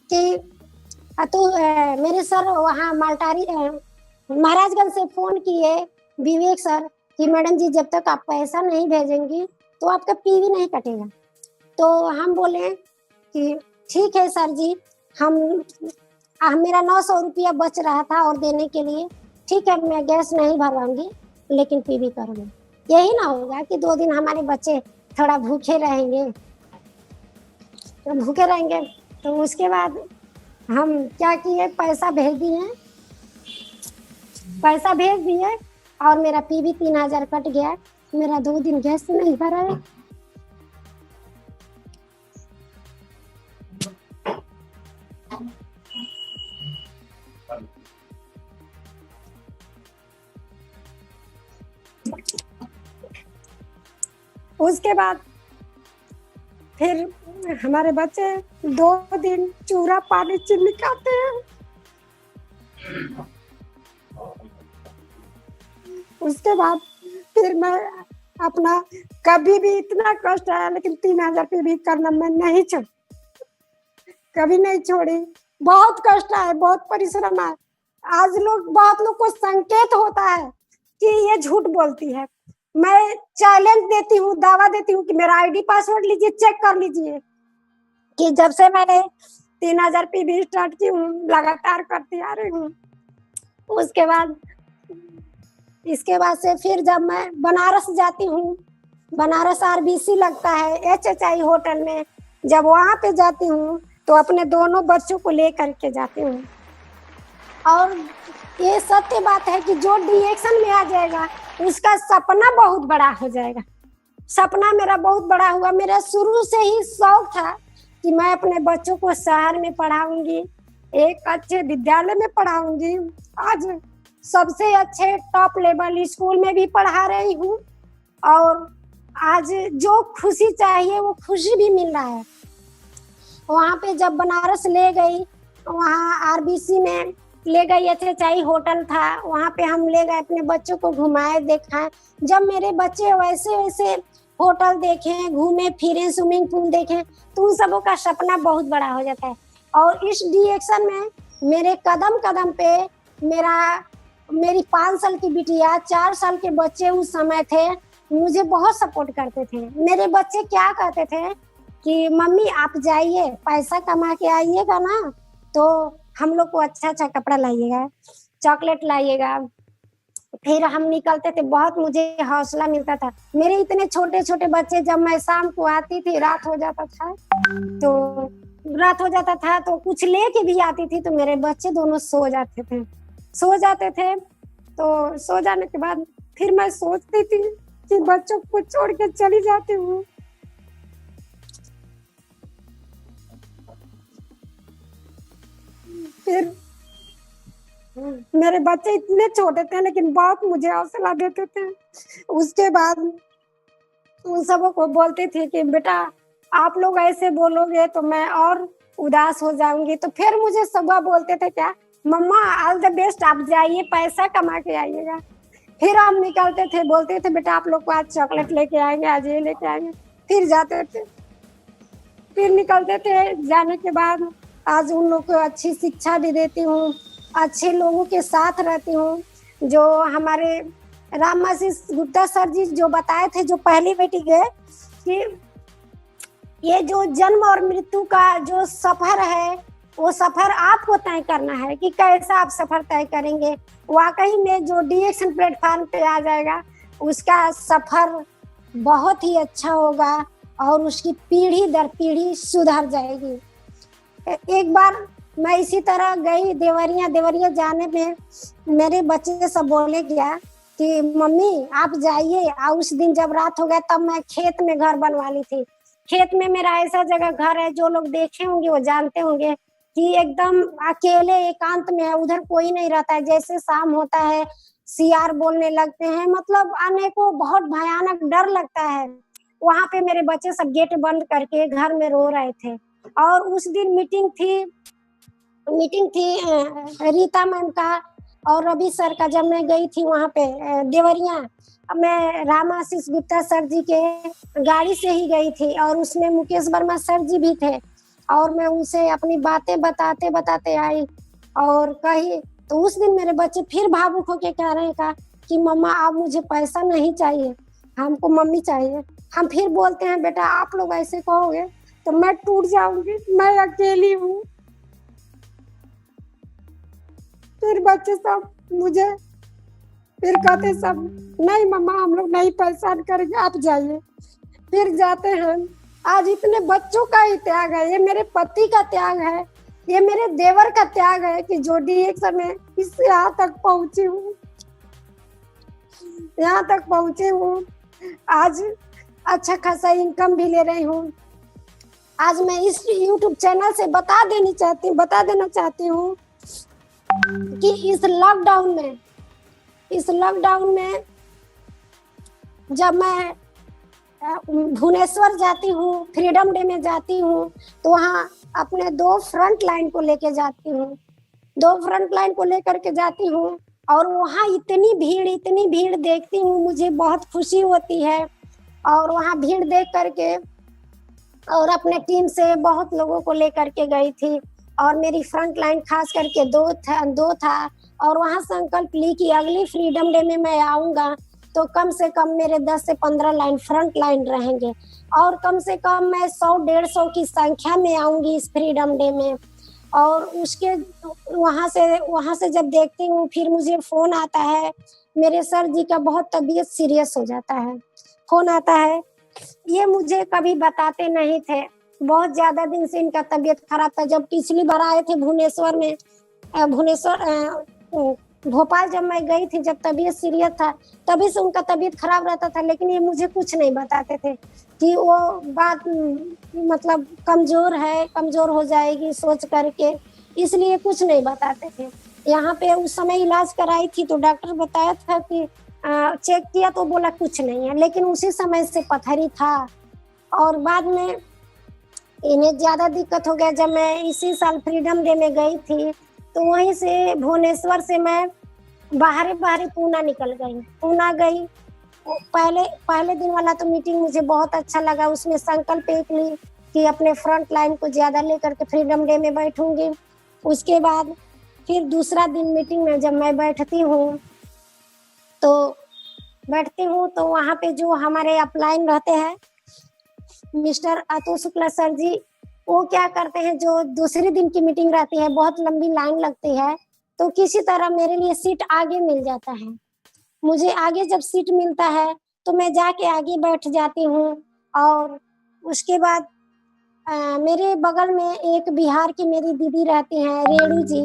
कि तो मेरे सर वहाँ माल्टारी महाराजगंज से फोन किए विवेक सर कि मैडम जी जब तक आप पैसा नहीं भेजेंगी तो आपका पीवी नहीं कटेगा। तो हम बोले कि ठीक है सर जी, मेरा 900 रुपया बच रहा था और देने के लिए, ठीक है मैं गैस नहीं भरवाऊंगी लेकिन पीवी करूंगी। यही ना होगा कि 2 दिन हमारे बच्चे थोड़ा भूखे रहेंगे, तो उसके बाद हम क्या किए, पैसा भेज दिए और मेरा पीवी 3000 कट गया। मेरा 2 दिन गैस नहीं भरा है। उसके बाद फिर हमारे बच्चे 2 दिन चूरा पानी चीनी खाते हैं। उसके बाद फिर मैं अपना कभी भी इतना कष्ट आया लेकिन 3000 पे भी करना मैं नहीं छोड़ी, कभी नहीं छोड़ी। बहुत कष्ट आए, बहुत परिश्रम आए। आज बहुत लोग को संकेत होता है कि ये झूठ बोलती है। मैं चैलेंज देती हूँ, दावा देती हूँ कि मेरा आईडी पासवर्ड लीजिए, चेक कर लीजिए कि जब से मैंने 3000 पीवी स्टार्ट की हूँ लगातार करती आ रही हूँ। उसके बाद इसके बाद से फिर जब मैं बनारस जाती हूँ, बनारस आरबीसी लगता है HHI होटल में, जब वहाँ पे जाती हूँ तो अपने दोनों बच्चों को ले करके जाती हूँ। और ये सत्य बात है कि जो DXN में आ जाएगा उसका सपना बहुत बड़ा हो जाएगा। सपना मेरा बहुत बड़ा हुआ। मेरा शुरू से ही शौक था कि मैं अपने बच्चों को शहर में पढ़ाऊंगी, एक अच्छे विद्यालय में पढ़ाऊंगी। आज सबसे अच्छे टॉप लेवल स्कूल में भी पढ़ा रही हूँ और आज जो खुशी चाहिए वो खुशी भी मिल रहा है। वहाँ पे जब बनारस ले गई, वहाँ आरबीसी में ले गई, HHI होटल था, वहाँ पे हम ले गए, अपने बच्चों को घुमाए दिखाए। जब मेरे बच्चे वैसे वैसे होटल देखें, घूमे फिरे, स्विमिंग पूल देखें, तो उन सबों का सपना बहुत बड़ा हो जाता है। और इस DXN में मेरे कदम कदम पे मेरी 5 साल की बिटिया, 4 साल के बच्चे उस समय थे, मुझे बहुत सपोर्ट करते थे। मेरे बच्चे क्या कहते थे कि मम्मी आप जाइए, पैसा कमा के आइएगा ना तो हम लोग को अच्छा अच्छा कपड़ा लाइएगा, चॉकलेट लाइएगा। फिर हम निकलते थे, बहुत मुझे हौसला मिलता था। मेरे इतने छोटे छोटे बच्चे, जब मैं शाम को आती थी, रात हो जाता था तो कुछ लेके भी आती थी, तो मेरे बच्चे दोनों सो जाते थे। तो सो जाने के बाद फिर मैं सोचती थी कि बच्चों को छोड़ के चली जाती हूँ। फिर मेरे बच्चे इतने छोटे थे लेकिन बहुत मुझे हौसला देते थे। उसके बाद उन सबों को बोलते थे कि बेटा आप लोग ऐसे बोलोगे तो मैं और उदास हो जाऊंगी। तो फिर मुझे सुबह बोलते थे क्या, मम्मा ऑल द बेस्ट, आप जाइए, पैसा कमा के आइएगा। फिर हम निकलते थे, बोलते थे बेटा आप लोग को आज चॉकलेट लेके आएंगे, आज ये लेके आएंगे। फिर जाते थे, फिर निकलते थे। जाने के बाद आज उन लोग को अच्छी शिक्षा भी देती हूँ, अच्छे लोगों के साथ रहती हूँ। जो हमारे राम आशीष गुप्ता सर जी जो बताए थे, जो पहली बेटी के, कि ये जो जन्म और मृत्यु का जो सफर है, वो सफर आपको तय करना है कि कैसा आप सफर तय करेंगे। वाकई में जो DXN प्लेटफॉर्म पे आ जाएगा उसका सफर बहुत ही अच्छा होगा और उसकी पीढ़ी दर पीढ़ी सुधर जाएगी। एक बार मैं इसी तरह गई देवरिया जाने में मेरे बच्चे सब बोले क्या कि मम्मी आप जाइए। और उस दिन जब रात हो गया तब मैं खेत में घर बनवा ली थी। खेत में मेरा ऐसा जगह घर है, जो लोग देखे होंगे वो जानते होंगे कि एकदम अकेले एकांत में है, उधर कोई नहीं रहता है। जैसे शाम होता है सियार बोलने लगते हैं, मतलब आने को बहुत भयानक डर लगता है। वहां पे मेरे बच्चे सब गेट बंद करके घर में रो रहे थे। और उस दिन मीटिंग थी रीता मैम का और रवि सर का। जब मैं गई थी वहां पे देवरिया, मैं राम आशीष गुप्ता सर जी के गाड़ी से ही गई थी और उसमें मुकेश वर्मा सर जी भी थे। और मैं उनसे अपनी बातें बताते आई और कही। तो उस दिन मेरे बच्चे फिर भावुक होके कह रहे हैं कि मम्मा अब मुझे पैसा नहीं चाहिए, हमको मम्मी चाहिए। हम फिर बोलते हैं बेटा आप लोग ऐसे कहोगे तो मैं टूट जाऊंगी, मैं अकेली हूँ। फिर बच्चे सब मुझे फिर कहते सब नहीं मम्मा हम लोग नहीं परेशान करेंगे, आप जाइए। फिर जाते हैं। आज इतने बच्चों का ही त्याग है, ये मेरे पति का त्याग है, ये मेरे देवर का त्याग है कि जो DXN में इस यहाँ तक पहुंची हूँ। आज अच्छा खासा इनकम भी ले रही हूँ। आज मैं इस YouTube चैनल से बता देना चाहती हूँ कि इस लॉकडाउन में जब मैं भुवनेश्वर जाती हूँ, फ्रीडम डे में जाती हूँ, तो वहाँ अपने 2 फ्रंट लाइन को लेके जाती हूँ। 2 फ्रंट लाइन को लेकर के जाती हूँ और वहाँ इतनी भीड़ देखती हूँ, मुझे बहुत खुशी होती है। और वहाँ भीड़ देख करके और अपने टीम से बहुत लोगों को लेकर के गई थी और मेरी फ्रंट लाइन खास करके 2 था। और वहाँ संकल्प ली कि अगली फ्रीडम डे में मैं आऊँगा तो कम से कम मेरे 10 से 15 लाइन फ्रंट लाइन रहेंगे और कम से कम मैं 100-150 की संख्या में आऊँगी इस फ्रीडम डे में। और उसके वहाँ से जब देखती हूँ फिर मुझे फ़ोन आता है, मेरे सर जी का बहुत तबीयत सीरियस हो जाता है। फ़ोन आता है, ये मुझे कभी बताते नहीं थे। बहुत ज़्यादा दिन से इनका तबीयत खराब था। जब पिछली बार आए थे भुवनेश्वर में भोपाल जब मैं गई थी, जब तबीयत सीरियस था, तभी से उनका तबीयत खराब रहता था, लेकिन ये मुझे कुछ नहीं बताते थे कि वो बात मतलब कमज़ोर है, कमज़ोर हो जाएगी सोच करके, इसलिए कुछ नहीं बताते थे। यहाँ पे उस समय इलाज कराई थी तो डॉक्टर बताया था कि चेक किया तो बोला कुछ नहीं है, लेकिन उसी समय से पथरी था। और बाद में इन्हें ज़्यादा दिक्कत हो गया जब मैं इसी साल फ्रीडम डे में गई थी, तो वहीं से भुवनेश्वर से मैं बाहरे पूना निकल गई। पूना गई, पहले दिन वाला तो मीटिंग मुझे बहुत अच्छा लगा, उसमें संकल्प एक ली कि अपने फ्रंट लाइन को ज़्यादा लेकर के फ्रीडम डे में बैठूँगी। उसके बाद फिर दूसरा दिन मीटिंग में जब मैं बैठती हूँ तो वहाँ पे जो हमारे अपलाइन रहते हैं मिस्टर अतुल शुक्ला सर जी, वो क्या करते हैं, जो दूसरे दिन की मीटिंग रहती है, बहुत लंबी लाइन लगती है, तो किसी तरह मेरे लिए सीट आगे मिल जाता है। मुझे आगे जब सीट मिलता है तो मैं जाके आगे बैठ जाती हूँ। और उसके बाद मेरे बगल में एक बिहार की मेरी दीदी रहती हैं, रेणु जी,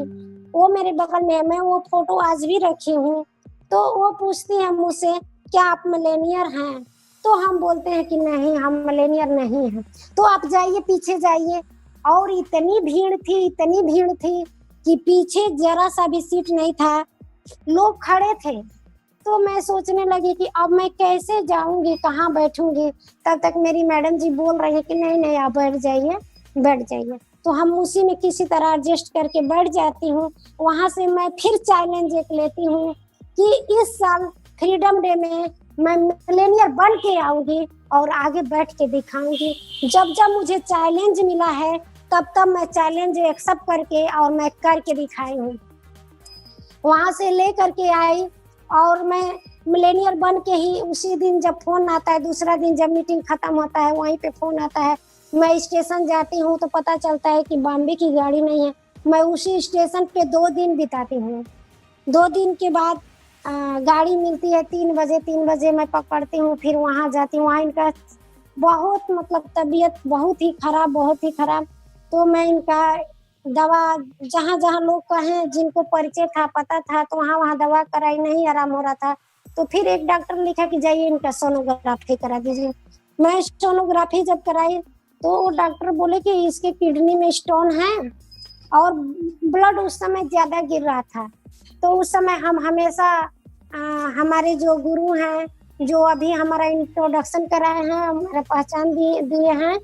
वो मेरे बगल में है, मैं वो फोटो आज भी रखी हूँ। तो वो पूछती हैं मुझसे, क्या आप मिलेनियर हैं? तो हम बोलते हैं कि नहीं, हम मिलेनियर नहीं हैं। तो आप जाइए, पीछे जाइए। और इतनी भीड़ थी कि पीछे जरा सा भी सीट नहीं था, लोग खड़े थे। तो मैं सोचने लगी कि अब मैं कैसे जाऊंगी, कहाँ बैठूंगी। तब तक मेरी मैडम जी बोल रही है कि नहीं आप बैठ जाइए। तो हम उसी में किसी तरह एडजस्ट करके बैठ जाती हूँ। वहां से मैं फिर चैलेंज एक लेती हूँ कि इस साल फ्रीडम डे में मैं मिलेनियर बन के आऊंगी और आगे बैठ के दिखाऊंगी। जब जब मुझे चैलेंज मिला है तब मैं चैलेंज एक्सेप्ट करके और मैं करके दिखाई हूँ। वहां से ले करके आई और मैं मिलेनियर बन के ही उसी दिन जब फोन आता है, दूसरा दिन जब मीटिंग खत्म होता है वहीं पे फोन आता है। मैं स्टेशन जाती हूँ तो पता चलता है कि बॉम्बे की गाड़ी नहीं है। मैं उसी स्टेशन पे 2 दिन बिताती हूँ। 2 दिन के बाद गाड़ी मिलती है 3 बजे मैं पकड़ती हूँ, फिर वहाँ जाती हूँ। वहाँ इनका बहुत मतलब तबीयत बहुत ही खराब। तो मैं इनका दवा जहाँ लोग कहें, जिनको परिचय था, पता था, तो वहाँ दवा कराई, नहीं आराम हो रहा था। तो फिर एक डॉक्टर लिखा कि जाइए इनका सोनोग्राफी करा दीजिए। मैं सोनोग्राफी जब कराई तो वो डॉक्टर बोले कि इसके किडनी में स्टोन है और ब्लड उस समय ज्यादा गिर रहा था। तो उस समय हम हमेशा हमारे जो गुरु हैं, जो अभी हमारा इंट्रोडक्शन कराए हैं, हमारा पहचान दिए हैं,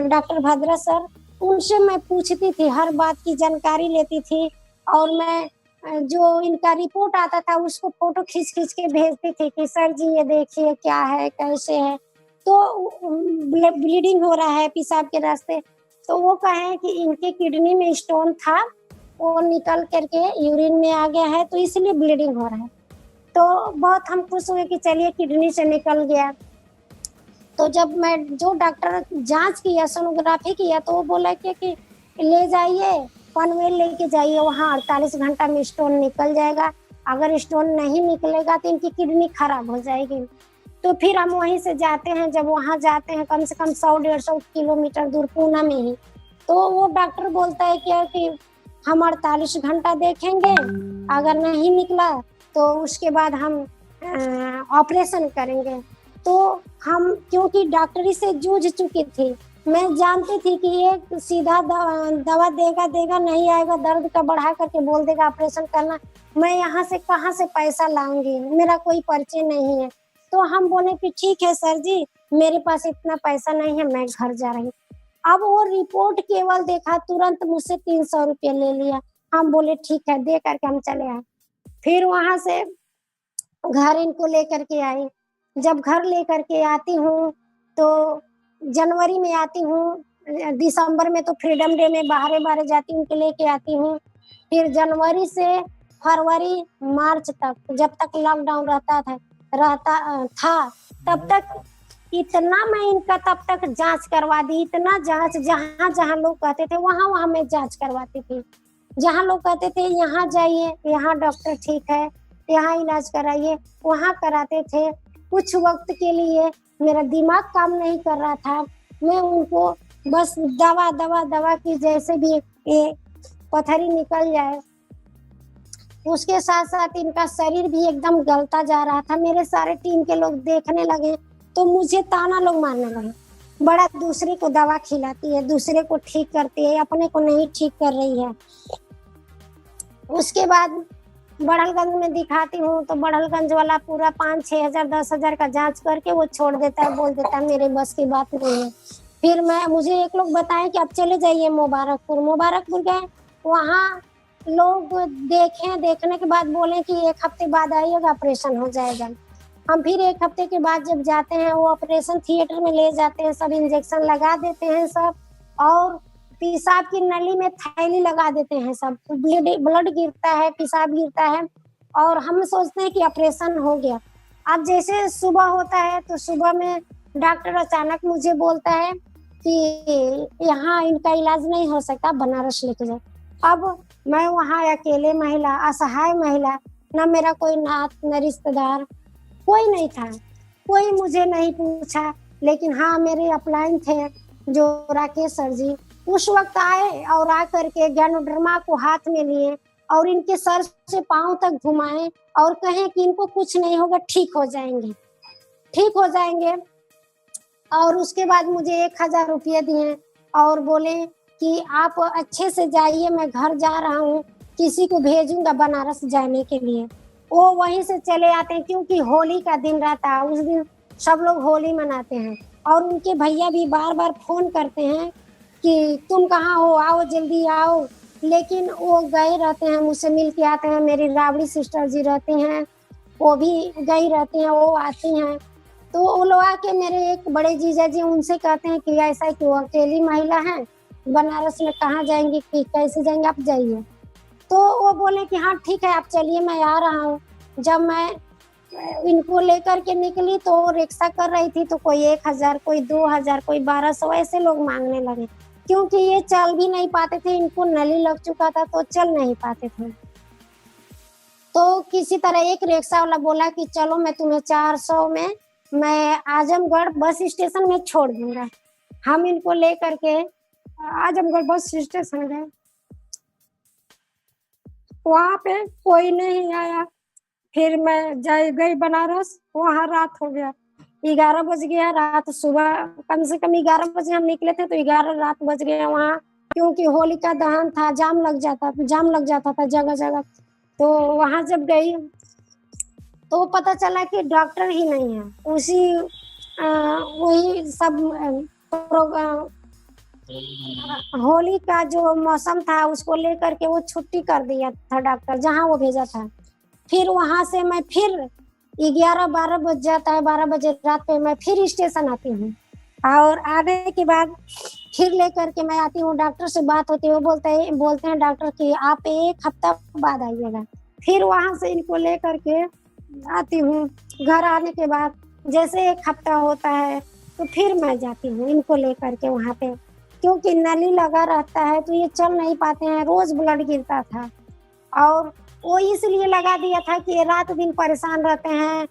डॉक्टर भद्रा सर, उनसे मैं पूछती थी, हर बात की जानकारी लेती थी। और मैं जो इनका रिपोर्ट आता था उसको फोटो खींच के भेजती थी कि सर जी ये देखिए क्या है, कैसे है। तो ब्लीडिंग हो रहा है पेशाब के रास्ते, तो वो कहे कि इनके किडनी में स्टोन था, वो निकल करके यूरिन में आ गया है, तो इसलिए ब्लीडिंग हो रहा है। तो बहुत हम खुश हुए कि चलिए किडनी से निकल गया। तो जब मैं जो डॉक्टर जांच किया, सोनोग्राफी किया, तो वो बोला कि ले जाइए पनवेल लेके जाइए, वहाँ 48 घंटा में स्टोन निकल जाएगा। अगर स्टोन नहीं निकलेगा तो इनकी किडनी खराब हो जाएगी। तो फिर हम वहीं से जाते हैं। जब वहाँ जाते हैं कम से कम 100-150 किलोमीटर दूर पूना में ही, तो वो डॉक्टर बोलता है क्या कि हम 48 घंटा देखेंगे, अगर नहीं निकला तो उसके बाद हम ऑपरेशन करेंगे। तो हम क्योंकि डॉक्टरी से जूझ चुकी थी, मैं जानती थी कि ये सीधा दवा देगा नहीं आएगा, दर्द का बढ़ा करके बोल देगा ऑपरेशन करना। मैं यहाँ से कहाँ से पैसा लाऊंगी, मेरा कोई परिचय नहीं है। तो हम बोले कि ठीक है सर जी, मेरे पास इतना पैसा नहीं है, मैं घर जा रही हूँ। अब वो रिपोर्ट केवल देखा, तुरंत मुझसे 300 रुपये ले लिया। हम बोले ठीक है, दे करके हम चले आए। फिर वहां से घर इनको लेकर के आई। जब घर लेकर के आती हूँ तो जनवरी में आती हूँ, दिसंबर में तो फ्रीडम डे में बाहरे जाती हूँ, लेके आती हूँ। फिर जनवरी से फरवरी मार्च तक, जब तक लॉकडाउन रहता था तब तक इतना मैं इनका तब तक जांच करवा दी, इतना जांच, जहाँ जहाँ लोग कहते थे वहाँ वहाँ मैं जांच करवाती थी। जहाँ लोग कहते थे यहाँ जाइए, यहाँ डॉक्टर ठीक है, यहाँ इलाज कराइए, वहाँ कराते थे। कुछ वक्त के लिए मेरा दिमाग काम नहीं कर रहा था, मैं उनको बस दवा दवा दवा की, जैसे भी ये पथरी निकल जाए। उसके साथ साथ इनका शरीर भी एकदम गलता जा रहा था। मेरे सारे टीम के लोग देखने लगे तो मुझे ताना लोग मारने लगे, बड़ा दूसरे को दवा खिलाती है, दूसरे को ठीक करती है, अपने को नहीं ठीक कर रही है। उसके बाद बड़हलगंज में दिखाती हूँ तो बड़हलगंज वाला पूरा 5-6 हजार 10 हजार का जांच करके वो छोड़ देता है, बोल देता है मेरे बस की बात नहीं है। फिर मुझे एक लोग बताए कि आप चले जाइए मुबारकपुर गए, वहाँ लोग देखने के बाद बोले कि 1 हफ्ते बाद आइएगा, ऑपरेशन हो जाएगा। हम फिर 1 हफ्ते के बाद जब जाते हैं, वो ऑपरेशन थिएटर में ले जाते हैं, सब इंजेक्शन लगा देते हैं सब, और पेशाब की नली में थैली लगा देते हैं सब, ब्लड गिरता है, पेशाब गिरता है, और हम सोचते हैं कि ऑपरेशन हो गया। अब जैसे सुबह होता है तो सुबह में डॉक्टर अचानक मुझे बोलता है कि यहाँ इनका इलाज नहीं हो सकता, बनारस लेके जाओ। अब मैं वहाँ अकेले महिला, असहाय महिला, ना मेरा कोई नात न रिश्तेदार, कोई नहीं था, कोई मुझे नहीं पूछा। लेकिन हाँ, मेरे अपलाइन थे जो राकेश सर जी, उस वक्त आए और आकर के गैनोडर्मा को हाथ में लिए और इनके सर से पांव तक घुमाए और कहे कि इनको कुछ नहीं होगा, ठीक हो जाएंगे, ठीक हो जाएंगे। और उसके बाद मुझे 1000 रुपये दिए और बोले कि आप अच्छे से जाइए, मैं घर जा रहा हूँ, किसी को भेजूंगा बनारस जाने के लिए। वो वहीं से चले आते हैं, क्योंकि होली का दिन रहता है, उस दिन सब लोग होली मनाते हैं। और उनके भैया भी बार बार फोन करते हैं कि तुम कहाँ हो, आओ जल्दी आओ, लेकिन वो गए रहते हैं, मुझसे मिल के आते हैं। मेरी राबड़ी सिस्टर जी रहती हैं, वो भी गई रहती हैं, वो आती हैं। तो वो लोग आके मेरे एक बड़े जीजा जी उनसे कहते हैं कि ऐसा कि वो अकेली महिला है, बनारस में कहाँ जाएंगी, कि कैसे जाएंगे, आप जाइए। तो वो बोले कि हाँ ठीक है, आप चलिए, मैं आ रहा हूँ। जब मैं इनको लेकर के निकली तो रिक्शा कर रही थी, तो कोई 1000, कोई 2000, कोई 1200 ऐसे लोग मांगने लगे, क्योंकि ये चल भी नहीं पाते थे, इनको नली लग चुका था तो चल नहीं पाते थे। तो किसी तरह एक रिक्शा वाला बोला कि चलो मैं तुम्हें 400 में मैं आजमगढ़ बस स्टेशन में छोड़ दूंगा। हम इनको लेकर के आजमगढ़ बस स्टेशन गए, वहां पे कोई नहीं आया। फिर मैं गई बनारस, वहाँ रात हो गया, 11 बज गया रात। सुबह कम से कम 11 बजे हम निकले थे, तो 11 रात बज गया वहाँ, क्योंकि होलिका दहन था, जाम लग जाता था जगह जगह। तो वहाँ जब गई तो पता चला कि डॉक्टर ही नहीं है। वही सब होली का जो मौसम था उसको लेकर के वो छुट्टी कर दिया था डॉक्टर, जहाँ वो भेजा था। फिर वहां से मैं फिर 11-12 बज जाता है, 12 बजे रात पे मैं फिर स्टेशन आती हूँ, और आने के बाद फिर लेकर के मैं आती हूँ। डॉक्टर से बात होती है, वो बोलते हैं डॉक्टर कि आप 1 हफ्ता बाद आइएगा। फिर वहां से इनको लेकर के आती हूँ। घर आने के बाद जैसे 1 हफ्ता होता है तो फिर मैं जाती हूँ इनको लेकर के वहाँ पे, क्योंकि नली लगा रहता है तो ये चल नहीं पाते हैं, रोज ब्लड गिरता था। और वो इसलिए लगा दिया था कि ये रात दिन परेशान रहते हैं,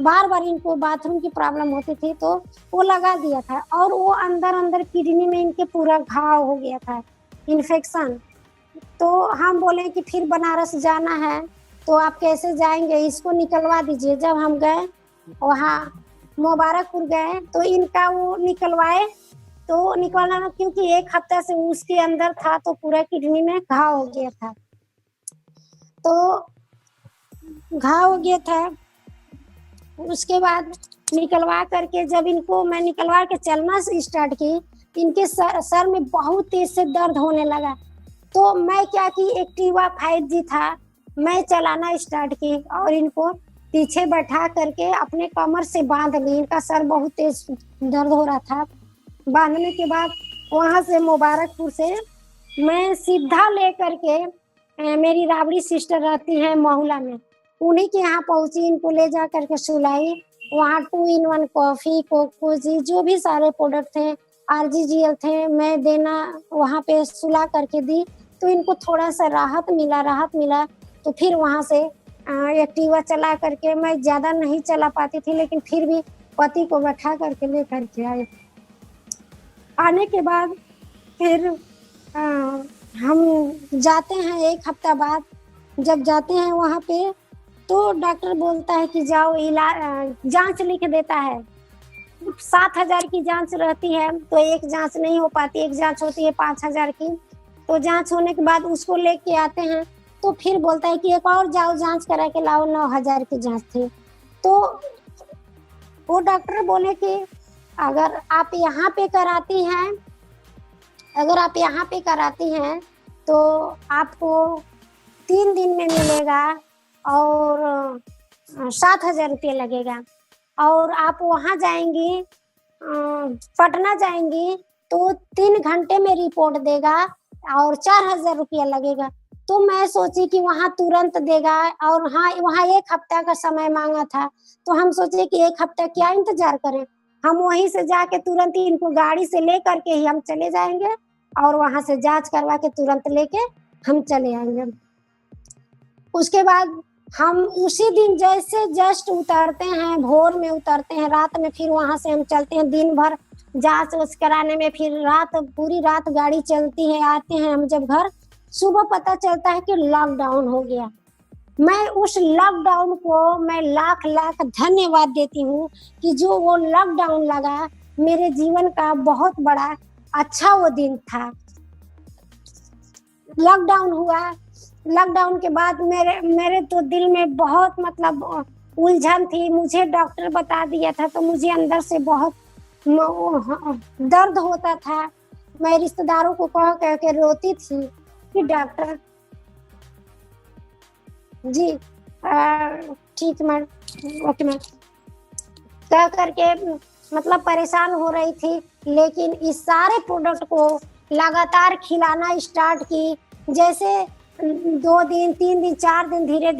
बार बार इनको बाथरूम की प्रॉब्लम होती थी, तो वो लगा दिया था। और वो अंदर किडनी में इनके पूरा घाव हो गया था, इन्फेक्शन। तो हम बोले कि फिर बनारस जाना है तो आप कैसे जाएंगे, इसको निकलवा दीजिए। जब हम गए वहाँ मुबारकपुर गए तो इनका वो निकलवाए, तो निकलना, क्योंकि 1 हफ्ता से उसके अंदर था तो पूरा किडनी में घाव हो गया था। तो घाव हो गया था, उसके बाद निकलवा करके जब इनको मैं निकलवा के चलना स्टार्ट की, इनके सर में बहुत तेज से दर्द होने लगा। तो मैं क्या की, एक्टिवा 5G था, मैं चलाना स्टार्ट की और इनको पीछे बैठा करके अपने कमर से बांध ली। इनका सर बहुत तेज दर्द हो रहा था। बांधने के बाद वहां से मुबारकपुर से मैं सीधा लेकर के, मेरी राबड़ी सिस्टर रहती है महुला में, उन्हीं के यहाँ पहुंची, इनको ले जा करके सुलाई वहाँ 2 in 1 कॉफी, कोकोजी, जो भी सारे प्रोडक्ट थे, RGGL थे, मैं देना वहाँ पे सुला करके दी, तो इनको थोड़ा सा राहत मिला। तो फिर वहाँ से एक्टिवा चला करके, मैं ज़्यादा नहीं चला पाती थी, लेकिन फिर भी पति को बैठा करके ले करके आए। आने के बाद फिर हम जाते हैं 1 हफ्ता बाद। जब जाते हैं वहाँ पे, तो डॉक्टर बोलता है कि जाओ जांच लिख देता है। 7,000 की जांच रहती है, तो एक जांच नहीं हो पाती, एक जांच होती है 5,000 की। तो जांच होने के बाद उसको लेके आते हैं, तो फिर बोलता है कि एक और जाओ जांच करा के लाओ, 9,000 की जांच थी। तो वो डॉक्टर बोले कि अगर आप यहाँ पे कराती हैं तो आपको 3 दिन में मिलेगा और 7,000 रुपये लगेगा। और आप वहाँ जाएंगी, पटना जाएंगी, तो 3 घंटे में रिपोर्ट देगा और 4,000 रुपया लगेगा। तो मैं सोची कि वहाँ तुरंत देगा, और हाँ, वहाँ 1 हफ्ता का समय मांगा था। तो हम सोचे कि 1 हफ्ता क्या इंतजार करें, हम वहीं से जाके तुरंत ही इनको गाड़ी से ले करके ही हम चले जाएंगे, और वहाँ से जांच करवा के तुरंत लेके हम चले आएंगे। उसके बाद हम उसी दिन जैसे जस्ट उतरते हैं, भोर में उतरते हैं, रात में फिर वहाँ से हम चलते हैं, दिन भर जांच कराने में, फिर पूरी रात गाड़ी चलती है। आते हैं हम जब घर, सुबह पता चलता है कि लॉकडाउन हो गया। मैं उस लॉकडाउन को मैं लाख लाख धन्यवाद देती हूँ कि जो वो लॉकडाउन लगा, मेरे जीवन का बहुत बड़ा अच्छा वो दिन था। लॉकडाउन हुआ, लॉकडाउन के बाद मेरे तो दिल में बहुत मतलब उलझन थी। मुझे डॉक्टर बता दिया था, तो मुझे अंदर से बहुत दर्द होता था। मैं रिश्तेदारों को कह के रोती थी कि डॉक्टर जी ठीक मैम, ओके मैम, कह करके मतलब परेशान हो रही थी। लेकिन इस सारे प्रोडक्ट को लगातार खिलाना स्टार्ट की। जैसे 2 दिन, 3 दिन, 4 दिन, धीरे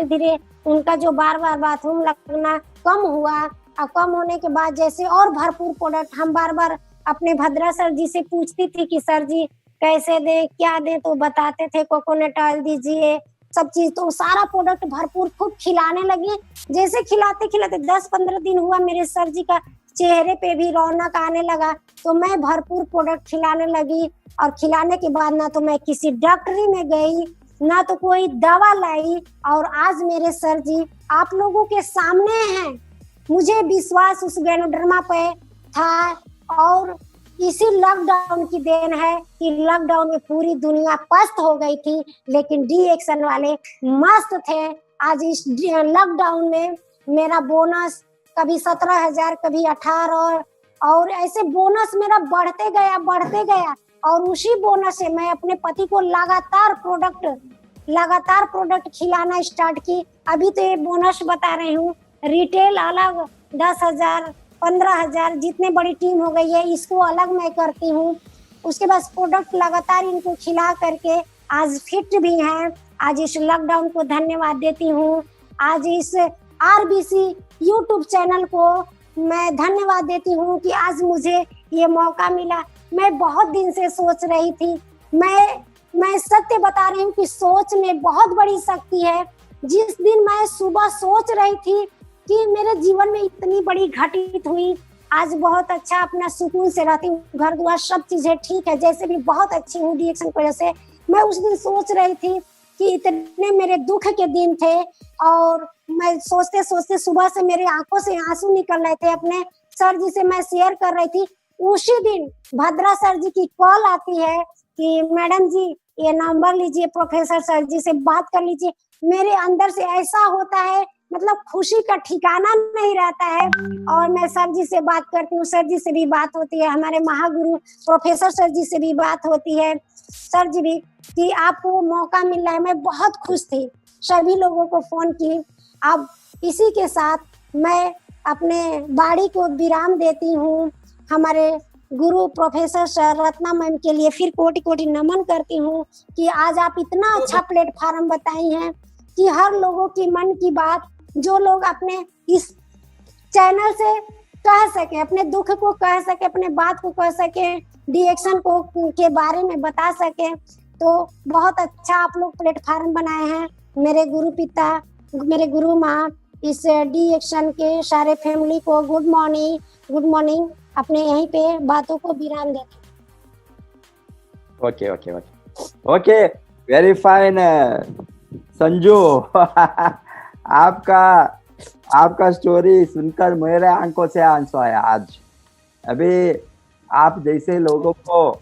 धीरे उनका जो बार बाथरूम लगना कम हुआ, और कम होने के बाद जैसे और भरपूर प्रोडक्ट हम बार अपने भद्रा सर जी से पूछती थी कि सर जी कैसे दे, क्या दे, तो बताते थे कोकोनट ऑयल दीजिए, सब चीज। तो सारा प्रोडक्ट भरपूर खूब खिलाने लगी। जैसे खिलाते 10-15 दिन हुआ, मेरे सर जी का चेहरे पे भी रौनक आने लगा। तो मैं भरपूर प्रोडक्ट खिलाने लगी, और खिलाने के बाद ना तो मैं किसी डॉक्टरी में गई, ना तो कोई दवा लाई, और आज मेरे सर जी आप लोगों के सामने हैं। मुझे विश्वास उस गैनोडर्मा पे था, और इसी लॉकडाउन की देन है कि लॉकडाउन में पूरी दुनिया पस्त हो गई थी, लेकिन DXN वाले मस्त थे। आज इस लॉकडाउन में मेरा बोनस कभी 17,000, कभी 18, और ऐसे बोनस मेरा बढ़ते गया। और उसी बोनस से मैं अपने पति को लगातार प्रोडक्ट खिलाना स्टार्ट की। अभी तो ये बोनस बता रही हूँ, रिटेल अलग 10,000, 15,000, जितने बड़ी टीम हो गई है, इसको अलग मैं करती हूँ। उसके बाद प्रोडक्ट लगातार इनको खिला करके आज फिट भी हैं। आज इस लॉकडाउन को धन्यवाद देती हूँ। आज इस RBC YouTube चैनल को मैं धन्यवाद देती हूँ कि आज मुझे ये मौका मिला। मैं बहुत दिन से सोच रही थी, मैं सत्य बता रही हूँ कि सोच में बहुत बड़ी शक्ति है। जिस दिन मैं सुबह सोच रही थी कि मेरे जीवन में इतनी बड़ी घटित हुई, आज बहुत अच्छा अपना सुकून से रहती हूँ, घर द्वार सब चीजें ठीक है, जैसे भी बहुत अच्छी हूँ DXN की वजह से। मैं उस दिन सोच रही थी कि इतने मेरे दुख के दिन थे, और मैं सोचते सोचते सुबह से मेरे आंखों से आंसू निकल रहे थे। अपने सर जी से मैं शेयर कर रही थी। उसी दिन भद्रा सर जी की कॉल आती है कि मैडम जी ये नंबर लीजिए, प्रोफेसर सर जी से बात कर लीजिए। मेरे अंदर से ऐसा होता है, मतलब खुशी का ठिकाना नहीं रहता है। और मैं सर जी से बात करती हूँ, सर जी से भी बात होती है, हमारे महागुरु प्रोफेसर सर जी से भी बात होती है, सर जी भी, कि आपको मौका मिल रहा है। मैं बहुत खुश थी, सभी लोगों को फोन की। अब इसी के साथ मैं अपने बाड़ी को विराम देती हूँ। हमारे गुरु प्रोफेसर सर रत्ना मैम के लिए फिर कोटि कोटि नमन करती हूँ कि आज आप इतना अच्छा प्लेटफॉर्म बताई हैं कि हर लोगों की मन की बात, जो लोग अपने इस चैनल से कह सके, अपने दुख को कह सके, अपने बात को कह सके, डिएक्शन को के बारे में बता सके। तो बहुत अच्छा आप लोग प्लेटफार्म बनाए हैं। मेरे गुरु पिता, मेरे गुरु माँ, इस डिएक्शन के सारे फैमिली को गुड मॉर्निंग। अपने यहीं पे बातों को विराम देते। Okay, very fine Sanju. आपका स्टोरी सुनकर मेरे आंखों से आंसू आया आज। अभी आप जैसे लोगों को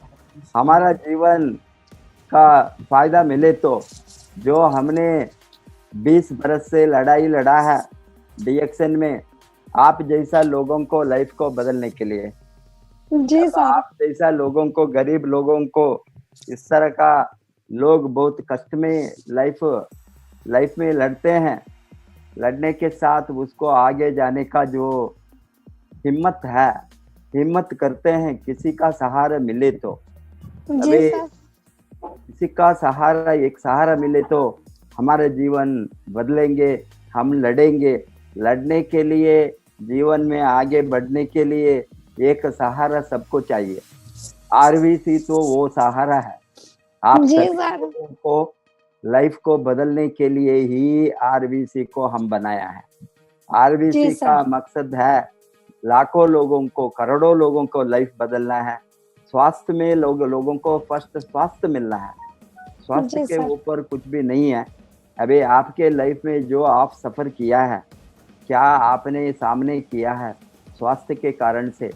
हमारा जीवन का फायदा मिले तो जो हमने 20 बरस से लड़ाई लड़ा है डिएक्शन में, आप जैसा लोगों को लाइफ को बदलने के लिए, जी सर। आप जैसा लोगों को, गरीब लोगों को, इस तरह का लोग बहुत कष्ट में लाइफ में लड़ते हैं, लड़ने के साथ उसको आगे जाने का जो हिम्मत करते हैं, किसी का सहारा मिले तो, अभी किसी का सहारा, एक सहारा मिले तो हमारे जीवन बदलेंगे। हम लड़ेंगे, लड़ने के लिए, जीवन में आगे बढ़ने के लिए एक सहारा सबको चाहिए। आरबीसी तो वो सहारा है। आप सबको को लाइफ को बदलने के लिए ही आरबीसी को हम बनाया है। आरबीसी का मकसद है लाखों लोगों को, करोड़ों लोगों को लाइफ बदलना है। स्वास्थ्य में लोगों को फर्स्ट स्वास्थ्य मिलना है, स्वास्थ्य के ऊपर कुछ भी नहीं है। अभी आपके लाइफ में जो आप सफर किया है, क्या आपने सामने किया है स्वास्थ्य के कारण से,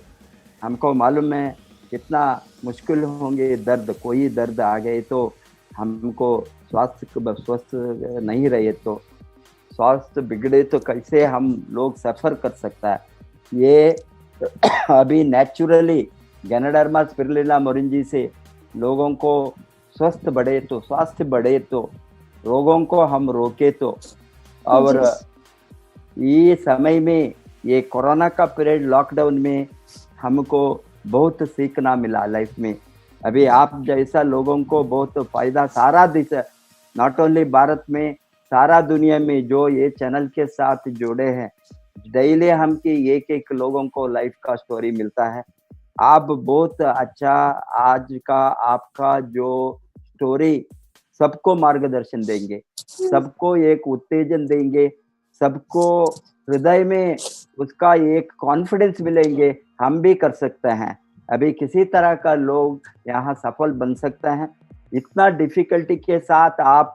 हमको मालूम है कितना मुश्किल होंगे दर्द। कोई दर्द आ गए तो हमको स्वस्थ नहीं रहे तो, स्वास्थ्य बिगड़े तो कैसे हम लोग सफर कर सकता है। ये अभी नेचुरली गैनोडर्मा स्पिरुलिना मोरिंजी से लोगों को स्वास्थ्य बढ़े तो रोगों को हम रोके तो। और ये समय में, ये कोरोना का पीरियड, लॉकडाउन में हमको बहुत सीखना मिला लाइफ में। अभी आप जैसा लोगों को बहुत फायदा, सारा देश, नॉट ओनली भारत में, सारा दुनिया में जो ये चैनल के साथ जुड़े हैं, डेली हम की एक लोगों को लाइफ का स्टोरी मिलता है। आप बहुत अच्छा, आज का आपका जो स्टोरी सबको मार्गदर्शन देंगे, सबको एक उत्तेजन देंगे, सबको हृदय में उसका एक कॉन्फिडेंस मिलेंगे, हम भी कर सकते हैं। अभी किसी तरह का लोग यहाँ सफल बन सकते हैं। इतना डिफिकल्टी के साथ आप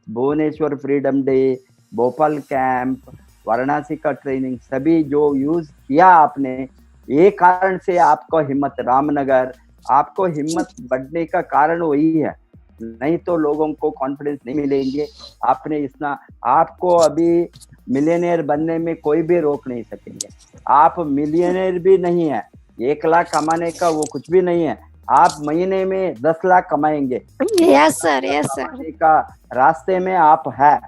Bhubaneswar freedom day, Bhopal camp, Varanasi का ट्रेनिंग, सभी जो यूज किया आपने, ये कारण से आपको हिम्मत, रामनगर, आपको हिम्मत बढ़ने का कारण वही है। नहीं तो लोगों को कॉन्फिडेंस नहीं मिलेंगे। आपने इतना, आपको अभी मिलियनेयर बनने में कोई भी रोक नहीं सकेंगे। आप मिलियनेयर भी नहीं है, 1 लाख कमाने का वो कुछ भी नहीं है। आप महीने में 10 लाख कमाएंगे। Yes sir. का रास्ते में आप है,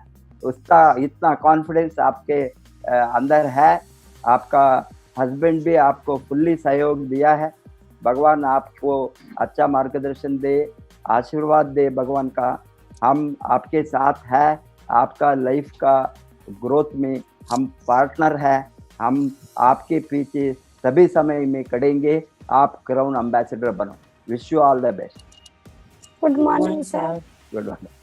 उसका इतना कॉन्फिडेंस आपके अंदर है। आपका हस्बैंड भी आपको फुल्ली सहयोग दिया है। भगवान आपको अच्छा मार्गदर्शन दे, आशीर्वाद दे भगवान का। हम आपके साथ है, आपका लाइफ का ग्रोथ में हम पार्टनर है। हम आपके पीछे सभी समय में खड़ेंगे। आप क्राउन एम्बेसडर बनो। Wish you all the best. Good morning sir. Good morning.